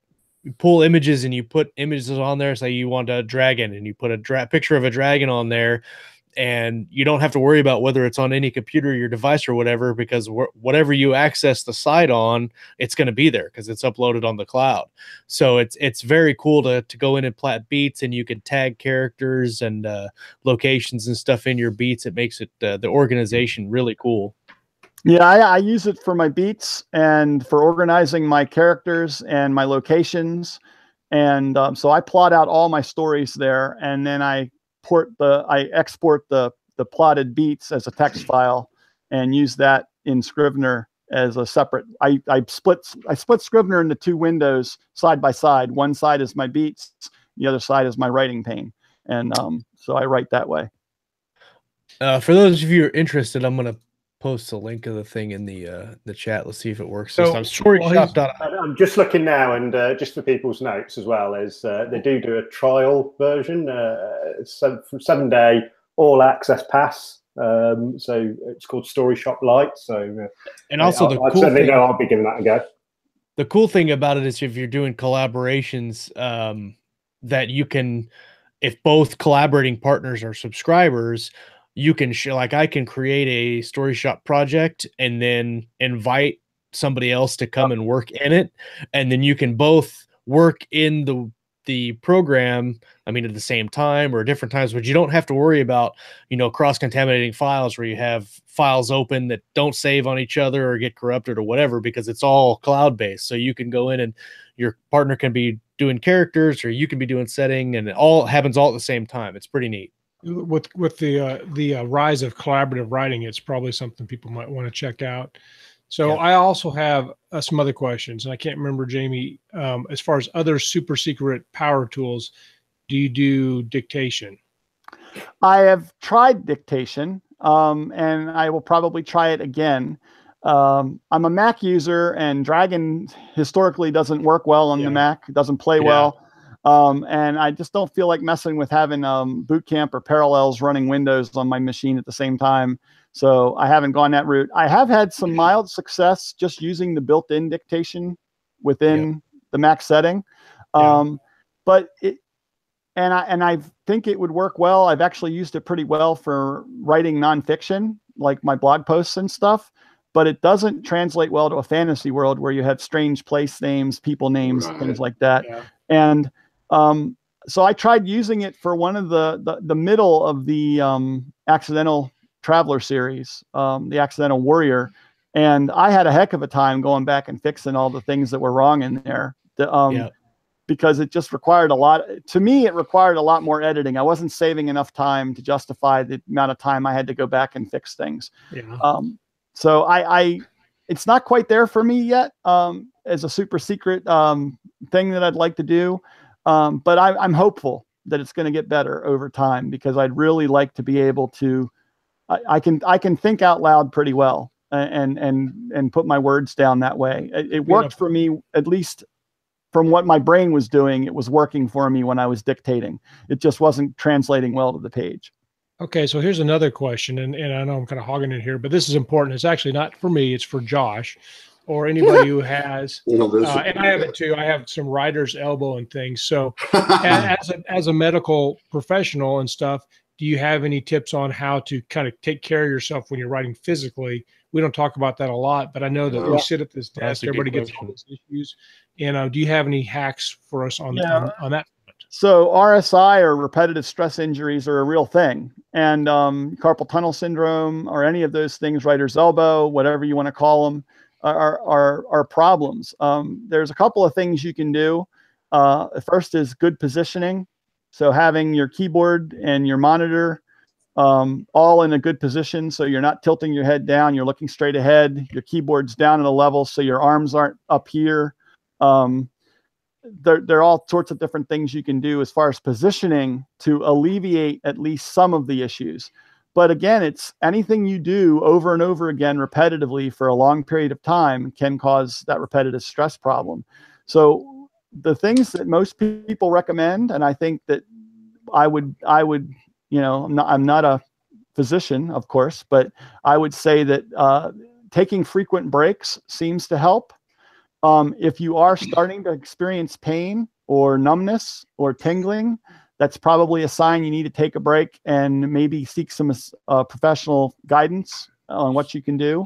pull images and you put images on there, say you want a dragon, and you put a picture of a dragon on there, and you don't have to worry about whether it's on any computer or your device or whatever, because whatever you access the site on, it's going to be there because it's uploaded on the cloud. So it's very cool to go in and plat beats, and you can tag characters and locations and stuff in your beats. It makes it the organization really cool. Yeah, I use it for my beats and for organizing my characters and my locations. And so I plot out all my stories there, and then I export the plotted beats as a text file and use that in Scrivener as a separate. I split Scrivener into two windows side by side. One side is my beats, the other side is my writing pane, and so I write that way. For those of you who are interested, I'm going to post a link of the thing in the chat. Let's see if it works. So I'm just looking now, and just for people's notes as well, is they do a trial version. It's from 7-day all access pass. So it's called Story Shop Lite. So and also I certainly know I'll be giving that a go. The cool thing about it is if you're doing collaborations, that you can, if both collaborating partners are subscribers, you can like I can create a Story Shop project and then invite somebody else to come and work in it, and then you can both work in the program, I mean, at the same time or at different times, but you don't have to worry about, cross-contaminating files where you have files open that don't save on each other or get corrupted or whatever, because it's all cloud-based. So you can go in and your partner can be doing characters, or you can be doing setting, and it all happens all at the same time. It's pretty neat. With the rise of collaborative writing, it's probably something people might want to check out. So I also have some other questions, and I can't remember, Jamie, as far as other super secret power tools, do you do dictation? I have tried dictation, and I will probably try it again. I'm a Mac user, and Dragon historically doesn't work well on the Mac. It doesn't play well. And I just don't feel like messing with having Boot Camp or Parallels running Windows on my machine at the same time. So I haven't gone that route. I have had some mild success just using the built-in dictation within the Mac setting. But I think it would work well. I've actually used it pretty well for writing nonfiction, like my blog posts and stuff. But it doesn't translate well to a fantasy world where you have strange place names, people names, things like that. And so I tried using it for one of the middle of the Accidental Traveler series, the Accidental Warrior, and I had a heck of a time going back and fixing all the things that were wrong in there. Because it just required a lot. To me, it required a lot more editing. I wasn't saving enough time to justify the amount of time I had to go back and fix things. So it's not quite there for me yet as a super secret thing that I'd like to do. But I'm hopeful that it's going to get better over time, because I'd really like to be able to, I can think out loud pretty well and put my words down that way. It worked for me, at least from what my brain was doing. It was working for me when I was dictating. It just wasn't translating well to the page. Okay, so here's another question, and I know I'm kind of hogging it here, but this is important. It's actually not for me, it's for Josh or anybody who has, and I have it too. I have some writer's elbow and things. So as a medical professional and stuff, do you have any tips on how to kind of take care of yourself when you're writing physically? We don't talk about that a lot, but I know that we sit at this desk, everybody gets all these issues. And do you have any hacks for us on that? So RSI, or repetitive stress injuries, are a real thing. And carpal tunnel syndrome, or any of those things, writer's elbow, whatever you want to call them, are problems. There's a couple of things you can do. First is good positioning. So having your keyboard and your monitor all in a good position, so you're not tilting your head down, you're looking straight ahead, your keyboard's down at a level so your arms aren't up here. There are all sorts of different things you can do as far as positioning to alleviate at least some of the issues. But again, it's anything you do over and over again repetitively for a long period of time can cause that repetitive stress problem. So the things that most people recommend, and I think that I would, I'm not a physician, of course, but I would say that taking frequent breaks seems to help. If you are starting to experience pain or numbness or tingling, that's probably a sign you need to take a break and maybe seek some professional guidance on what you can do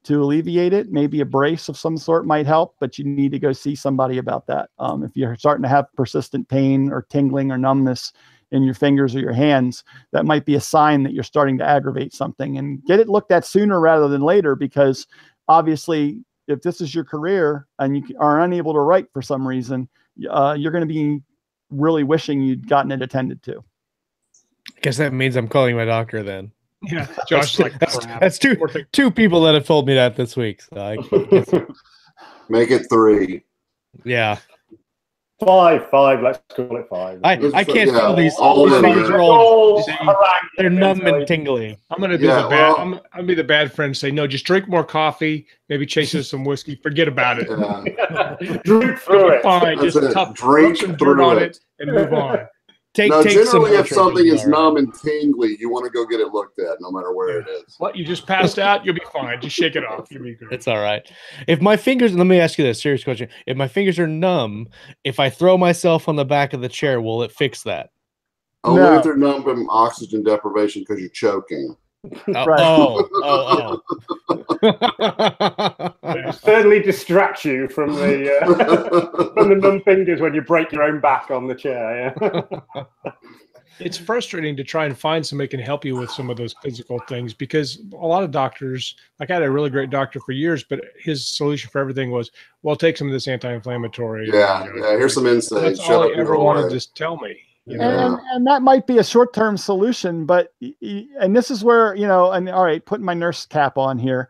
to alleviate it. Maybe a brace of some sort might help, but you need to go see somebody about that. If you're starting to have persistent pain or tingling or numbness in your fingers or your hands, that might be a sign that you're starting to aggravate something, and get it looked at sooner rather than later, because obviously if this is your career and you are unable to write for some reason, you're going to be really wishing you'd gotten it attended to. I guess that means I'm calling my doctor then. Yeah, Josh, that's two people that have told me that this week. So I guess. Make it 3. Yeah. 5. Let's call it 5. I can't feel these. These are all they're numb and tingling. I'm gonna be I'll be the bad friend. Say no, just drink more coffee. Maybe chase us some whiskey. Forget about it. Drink through it. Fine. Just drink some dirt on it and move on. Generally, if something is numb and tingly, you want to go get it looked at, no matter where it is. What, you just passed out? You'll be fine. Just shake it off. You'll be good. It's all right. If my fingers, let me ask you this serious question. If my fingers are numb, if I throw myself on the back of the chair, will it fix that? Only if they're numb from oxygen deprivation because you're choking. Certainly distract you from the numb fingers when you break your own back on the chair. Yeah. It's frustrating to try and find somebody who can help you with some of those physical things, because a lot of doctors, like I had a really great doctor for years, but his solution for everything was, well, take some of this anti-inflammatory. Here's some insight. That's all he ever wanted to tell me. And that might be a short-term solution, but and this is where, and all right, putting my nurse cap on here.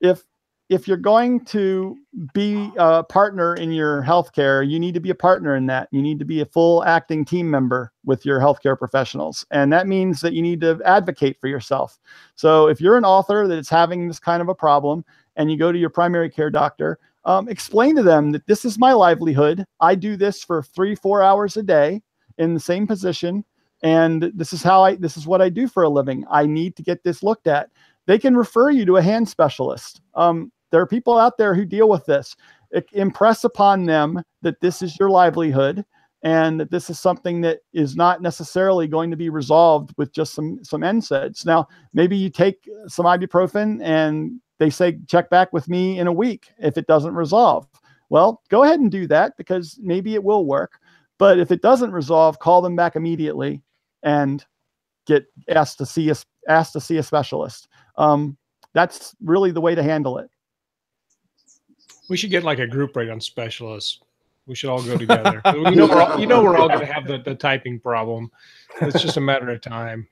If you're going to be a partner in your healthcare, you need to be a partner in that. You need to be a full acting team member with your healthcare professionals. And that means that you need to advocate for yourself. So if you're an author that is having this kind of a problem and you go to your primary care doctor, explain to them that this is my livelihood. I do this for 3-4 hours a day in the same position, and this is what I do for a living. I need to get this looked at. They can refer you to a hand specialist. There are people out there who deal with this. Impress upon them that this is your livelihood and that this is something that is not necessarily going to be resolved with just some NSAIDs. Now, maybe you take some ibuprofen and they say, check back with me in a week if it doesn't resolve. Well, go ahead and do that, because maybe it will work. But if it doesn't resolve, call them back immediately and get asked to see a specialist. That's really the way to handle it. We should get like a group rate on specialists. We should all go together. We're all going to have the typing problem. It's just a matter of time.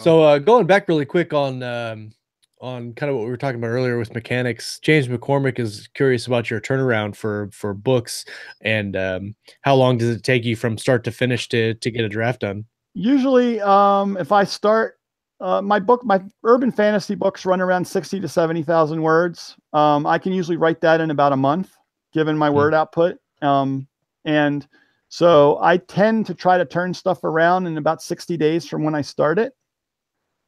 So going back really quick on kind of what we were talking about earlier with mechanics, James McCormick is curious about your turnaround for books, and how long does it take you from start to finish to get a draft done? Usually, if I start my urban fantasy books run around 60 to 70,000 words. I can usually write that in about a month, given my word output. And so I tend to try to turn stuff around in about 60 days from when I start it.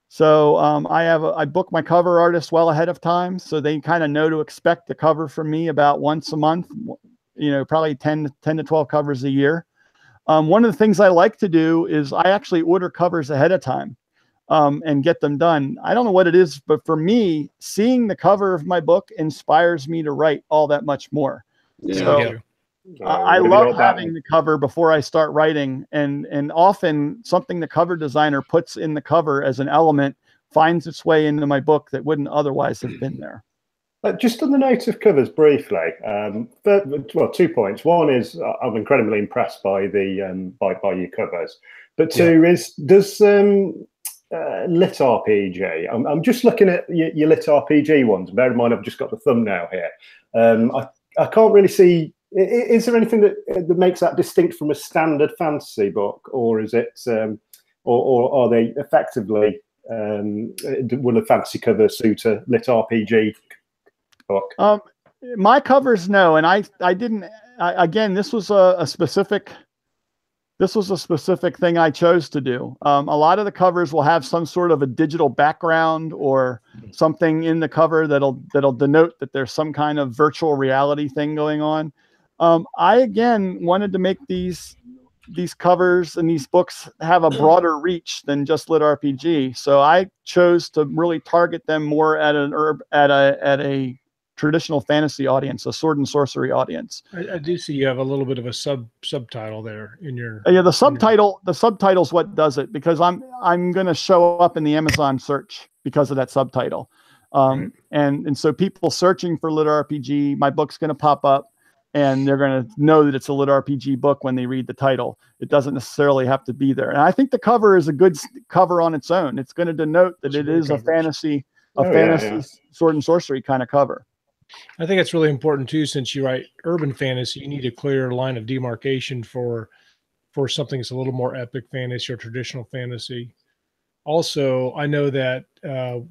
So I book my cover artist well ahead of time, so they kind of know to expect the cover from me about once a month, probably 10 to 12 covers a year. One of the things I like to do is I actually order covers ahead of time and get them done. I don't know what it is, but for me, seeing the cover of my book inspires me to write all that much more. So I love having the cover before I start writing, and often something the cover designer puts in the cover as an element finds its way into my book that wouldn't otherwise have been there. Just on the note of covers briefly, well, 2 points. One is I'm incredibly impressed by the by your covers, but two is does Lit RPG. I'm just looking at your Lit RPG ones. Bear in mind, I've just got the thumbnail here. I can't really see. Is there anything that makes that distinct from a standard fantasy book, or is it, or are they effectively? Will a fantasy cover suit a lit RPG book? My covers, no, and I didn't. Again, this was a specific thing I chose to do. A lot of the covers will have some sort of a digital background or something in the cover that'll denote that there's some kind of virtual reality thing going on. I again wanted to make these covers and these books have a broader reach than just lit RPG. So I chose to really target them more at a traditional fantasy audience, a sword and sorcery audience. I do see you have a little bit of a subtitle there in your. Yeah, the subtitle's what does it, because I'm going to show up in the Amazon search because of that subtitle. Right. And so people searching for lit RPG, my book's going to pop up, and they're going to know that it's a lit RPG book when they read the title. It doesn't necessarily have to be there. And I think the cover is a good cover on its own. It's going to denote that it is a fantasy sword and sorcery kind of cover. I think it's really important too, since you write urban fantasy, you need a clear line of demarcation for something that's a little more epic fantasy or traditional fantasy. Also, I know that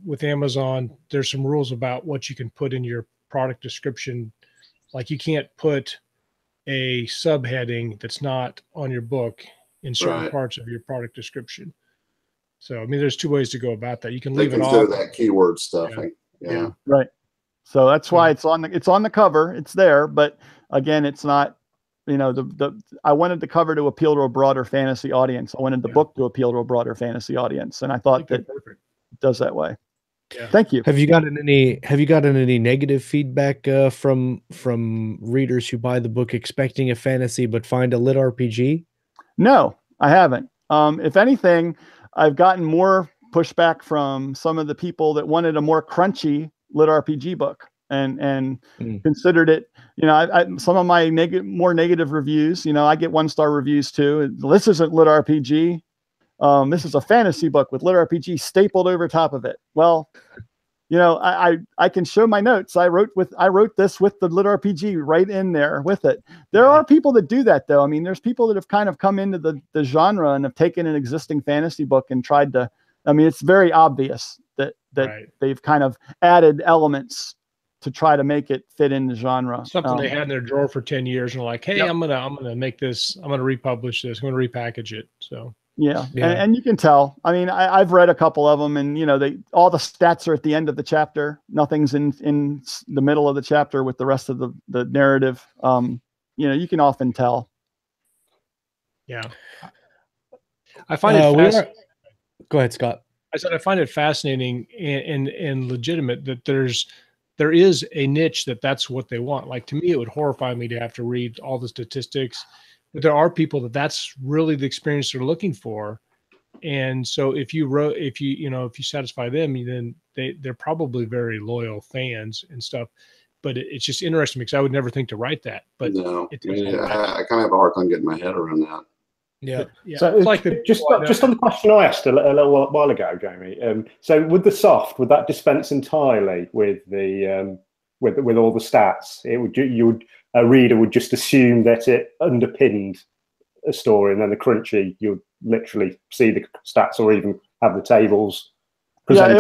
with Amazon, there's some rules about what you can put in your product description. Like you can't put a subheading that's not on your book in certain parts of your product description. So, I mean, there's two ways to go about that. You can leave it off. Consider that keyword stuffing. Yeah. Right. So that's why it's on the cover. It's there, but again, it's not. You know, I wanted the cover to appeal to a broader fantasy audience. I wanted the book to appeal to a broader fantasy audience, and I thought that it does that way. Yeah. Thank you. Have you gotten any negative feedback from readers who buy the book expecting a fantasy but find a lit RPG? No, I haven't. If anything, I've gotten more pushback from some of the people that wanted a more crunchy lit RPG book and considered it. You know, some of my more negative reviews. You know, I get 1-star reviews too. This isn't lit RPG. This is a fantasy book with lit RPG stapled over top of it. Well, you know, I can show my notes. I wrote this with the lit RPG right in there with it. There are people that do that though. I mean, there's people that have kind of come into the genre and have taken an existing fantasy book and tried to. I mean, it's very obvious that they've kind of added elements to try to make it fit in the genre. Something they had in their drawer for 10 years and like, hey, I'm gonna make this. I'm gonna republish this. I'm gonna repackage it. So. Yeah. And you can tell. I mean, I've read a couple of them, and you know, all the stats are at the end of the chapter. Nothing's in the middle of the chapter with the rest of the narrative. You know, you can often tell. Yeah. I find it Go ahead, Scott. I said I find it fascinating and legitimate that there is a niche that's what they want. Like, to me, it would horrify me to have to read all the statistics. But there are people that's really the experience they're looking for, and so if you satisfy them, then they're probably very loyal fans and stuff. But it's just interesting because I would never think to write that. But no, I kind of have a hard time getting my head around that. Yeah. So like just on the question I asked a little while ago, Jamie. So would that dispense entirely with the with all the stats? A reader would just assume that it underpinned a story, and then the crunchy, you'd literally see the stats or even have the tables presented. Yeah,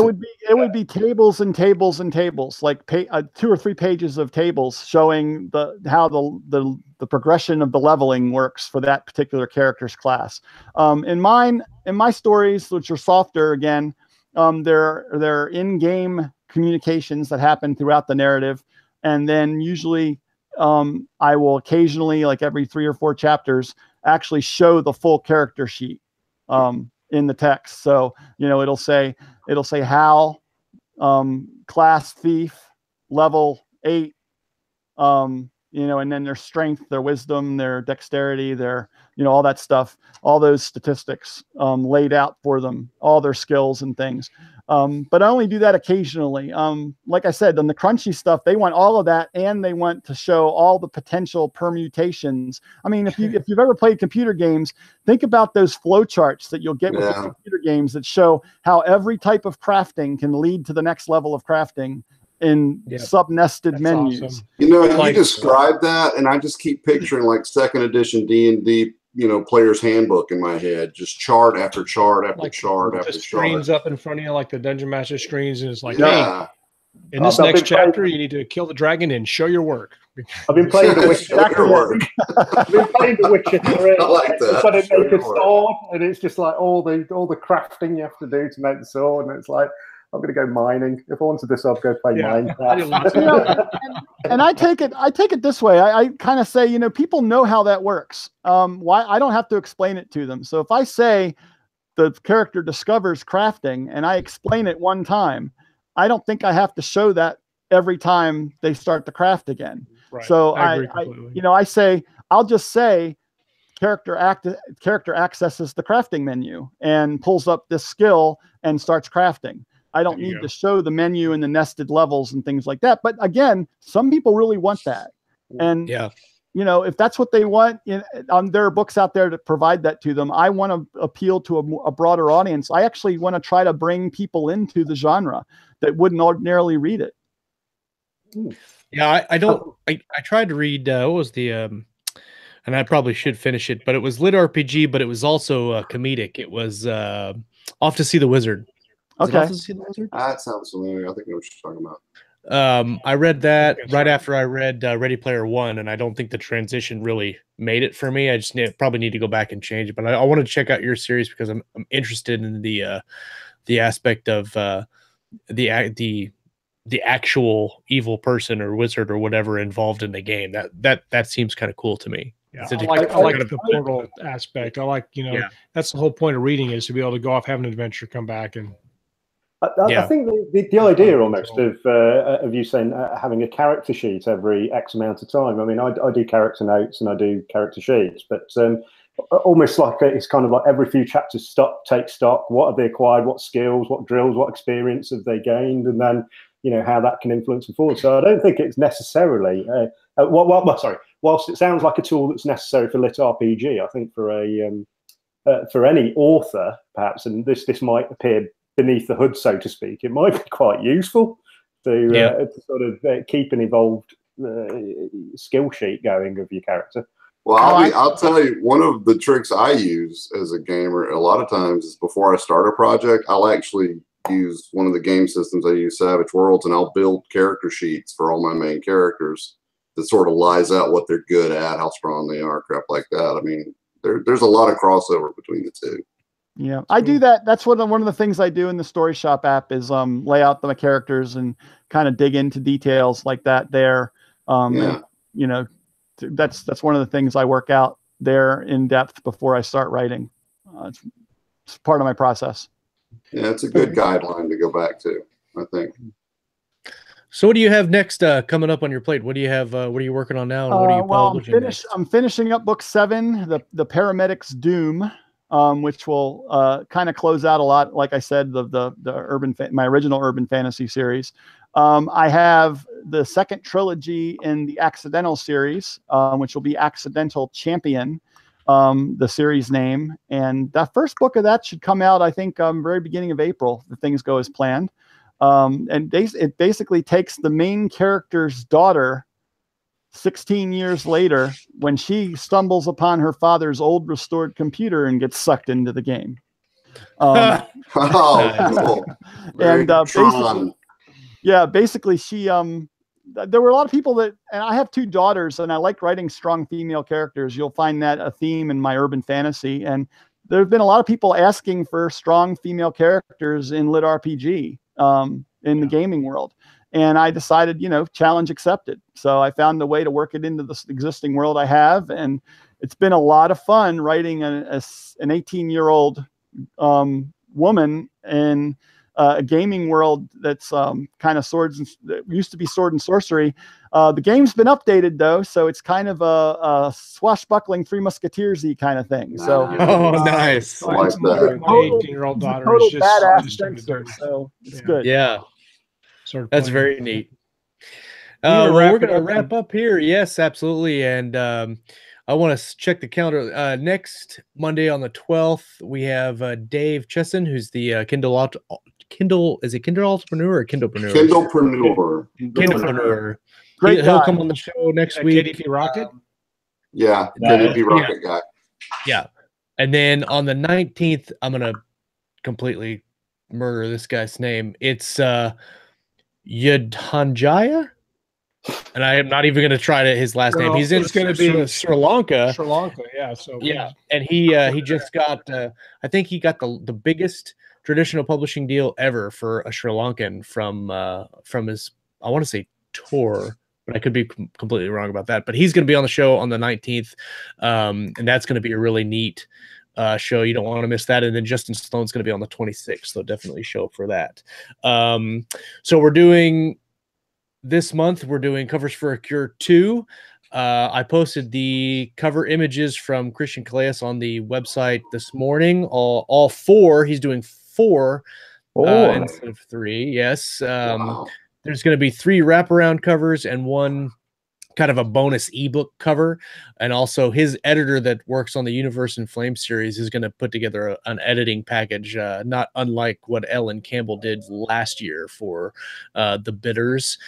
it would be tables and tables and tables, like 2 or 3 pages of tables showing how the progression of the leveling works for that particular character's class. In my stories, which are softer, again, they're in-game communications that happen throughout the narrative, and then usually I will occasionally, like every 3 or 4 chapters, actually show the full character sheet in the text. So, you know, it'll say Hal, class thief, level 8, you know, and then their strength, their wisdom, their dexterity, their, you know, all that stuff, all those statistics laid out for them, all their skills and things. But I only do that occasionally. Like I said, on the crunchy stuff, they want all of that, and they want to show all the potential permutations. I mean, if you've ever played computer games, think about those flow charts that you'll get with the computer games that show how every type of crafting can lead to the next level of crafting. in sub-nested menus. Awesome. You know, you described that, and I just keep picturing like second edition D&D, you know, player's handbook in my head, just chart after chart after chart after chart. Screens up in front of you, like the Dungeon Master screens, and it's like, yeah. hey, in this next chapter, you need to kill the dragon and show your work. I've been playing The Witcher. I've been playing The Witcher 3. I like that. I've got to make a sword, and it's just like all the crafting you have to do to make the sword, and it's like, I'm going to go mining. If I wanted this, I'd go play Minecraft. And I take it this way. I kind of say, you know, people know how that works. Why I don't have to explain it to them. So if I say the character discovers crafting and I explain it one time, I don't think I have to show that every time they start the craft again. Right. So I'll just say character accesses the crafting menu and pulls up this skill and starts crafting. I don't need to show the menu and the nested levels and things like that. But again, some people really want that. And, you know, if that's what they want, there are books out there to provide that to them. I want to appeal to a broader audience. I actually want to try to bring people into the genre that wouldn't ordinarily read it. Yeah, I tried to read, what was the, and I probably should finish it, but it was lit RPG, but it was also comedic. It was Off to See the Wizard. Okay. That sounds familiar. I think I know what you're talking about. I read that right after I read Ready Player One, and I don't think the transition really made it for me. I just probably need to go back and change it. But I want to check out your series because I'm interested in the aspect of the actual evil person or wizard or whatever involved in the game. That seems kind of cool to me. Yeah, I like the portal aspect. I like, you know, that's the whole point of reading is to be able to go off, have an adventure, come back, and. I think the idea almost of you saying having a character sheet every X amount of time. I mean, I do character notes and I do character sheets, but almost like it's kind of like every few chapters take stock. What have they acquired? What skills? What drills? What experience have they gained? And then, you know, how that can influence them forward. So I don't think it's necessarily whilst it sounds like a tool that's necessary for lit RPG, I think for any author perhaps, and this might appear beneath the hood, so to speak, it might be quite useful to sort of keep an evolved skill sheet going of your character. Well, I'll tell you, one of the tricks I use as a gamer a lot of times is before I start a project, I'll actually use one of the game systems. I use Savage Worlds, and I'll build character sheets for all my main characters that sort of lies out what they're good at, how strong they are, crap like that. I mean, there's a lot of crossover between the two. Yeah, I do that. That's one of the things I do in the Story Shop app is lay out my characters and kind of dig into details like that there. And, you know, that's one of the things I work out there in depth before I start writing. It's part of my process. Yeah, it's a good guideline to go back to, I think. So what do you have next coming up on your plate? What do you have? What are you working on now? And what are you publishing? I'm finishing up book 7, the Paramedic's Doom. Which will kind of close out a lot, like I said, my original urban fantasy series. I have the second trilogy in the Accidental series, which will be Accidental Champion, the series name. And the first book of that should come out, I think, very beginning of April, if things go as planned. And it basically takes the main character's daughter 16 years later when she stumbles upon her father's old restored computer and gets sucked into the game. Cool. Basically she there were a lot of people and I have 2 daughters and I like writing strong female characters. You'll find that a theme in my urban fantasy, and there have been a lot of people asking for strong female characters in lit RPG in the gaming world. And I decided, you know, challenge accepted. So I found a way to work it into the existing world I have. And it's been a lot of fun writing an 18-year-old woman in a gaming world that's kind of used to be sword and sorcery. The game's been updated, though. So it's kind of a swashbuckling Three Musketeers-y kind of thing. So nice. My 18-year-old daughter is just badass. So it's good. Yeah. That's very neat. We're going to wrap up here. Yes, absolutely. And I want to check the calendar. Next Monday on the 12th, we have Dave Chesson, who's the Kindle. Is it Kindle Entrepreneur or Kindlepreneur? Kindlepreneur. Kindlepreneur. Great He'll guy. come on the show next week. KDP Rocket. Yeah, KDP Rocket guy. Yeah, and then on the 19th, I'm gonna completely murder this guy's name. It's Yudhanjaya, and I am not even going to try his last name. He's in Sri Lanka. Sri Lanka, yeah. So yeah, and he just got I think he got the biggest traditional publishing deal ever for a Sri Lankan from his, I want to say, tour, but I could be completely wrong about that. But he's going to be on the show on the 19th, and that's going to be a really neat show. You don't want to miss that. And then Justin Sloan's going to be on the 26th, so definitely show up for that. So we're doing this month, we're doing Covers for a Cure 2. I posted the cover images from Christian Calais on the website this morning. All 4. He's doing 4 instead of 3. Yes. Wow. There's going to be 3 wraparound covers and 1 kind of a bonus ebook cover. And also his editor that works on the Universe in Flame series is going to put together an editing package, not unlike what Ellen Campbell did last year for the bidders.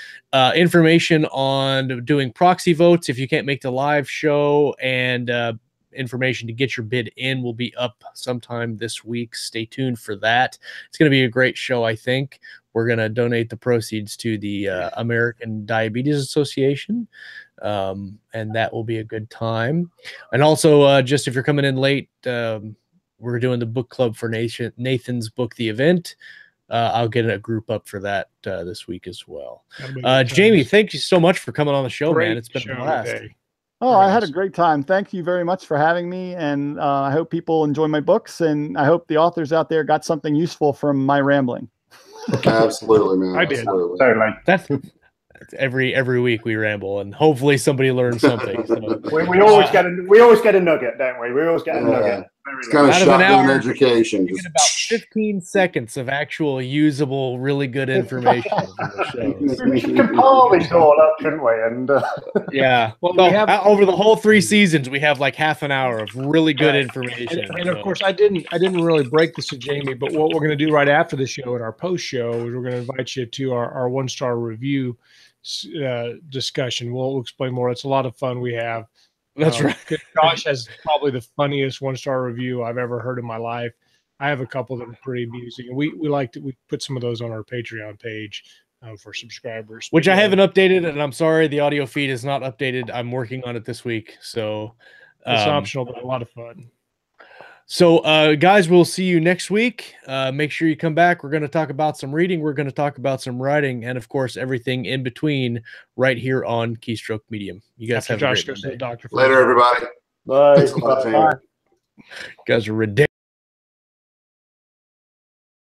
Information on doing proxy votes if you can't make the live show, and information to get your bid in will be up sometime this week. Stay tuned for that. It's going to be a great show, I think. We're going to donate the proceeds to the American Diabetes Association, and that will be a good time. And also, just if you're coming in late, we're doing the book club for Nathan's book, The Event. I'll get a group up for that this week as well. Jamie, thank you so much for coming on the show, man. It's been a blast. Today. Oh, I had a great time. Thank you very much for having me. And I hope people enjoy my books. And I hope the authors out there got something useful from my rambling. Absolutely, man. I did. Absolutely. Totally. That's every week we ramble, and hopefully somebody learns something. So. We always get a nugget, don't we? We always get a nugget. It's kind of shotgun education. You get about 15 seconds of actual usable, really good information. We should compile these all up, shouldn't we? And yeah, well, we have over the whole 3 seasons, we have like half an hour of really good information. And of course, I didn't really break this to Jamie, but what we're going to do right after the show at our post show is we're going to invite you to our 1-star review discussion. We'll explain more. It's a lot of fun we have. That's right. Josh has probably the funniest 1-star review I've ever heard in my life. I have a couple that are pretty amusing, and we put some of those on our Patreon page for subscribers, which I haven't updated, and I'm sorry the audio feed is not updated. I'm working on it this week, so it's optional, but a lot of fun. So, guys, we'll see you next week. Make sure you come back. We're going to talk about some reading. We're going to talk about some writing, and of course, everything in between right here on Keystroke Medium. You guys have a great day. Later, everybody. bye. Bye. You guys are ridiculous.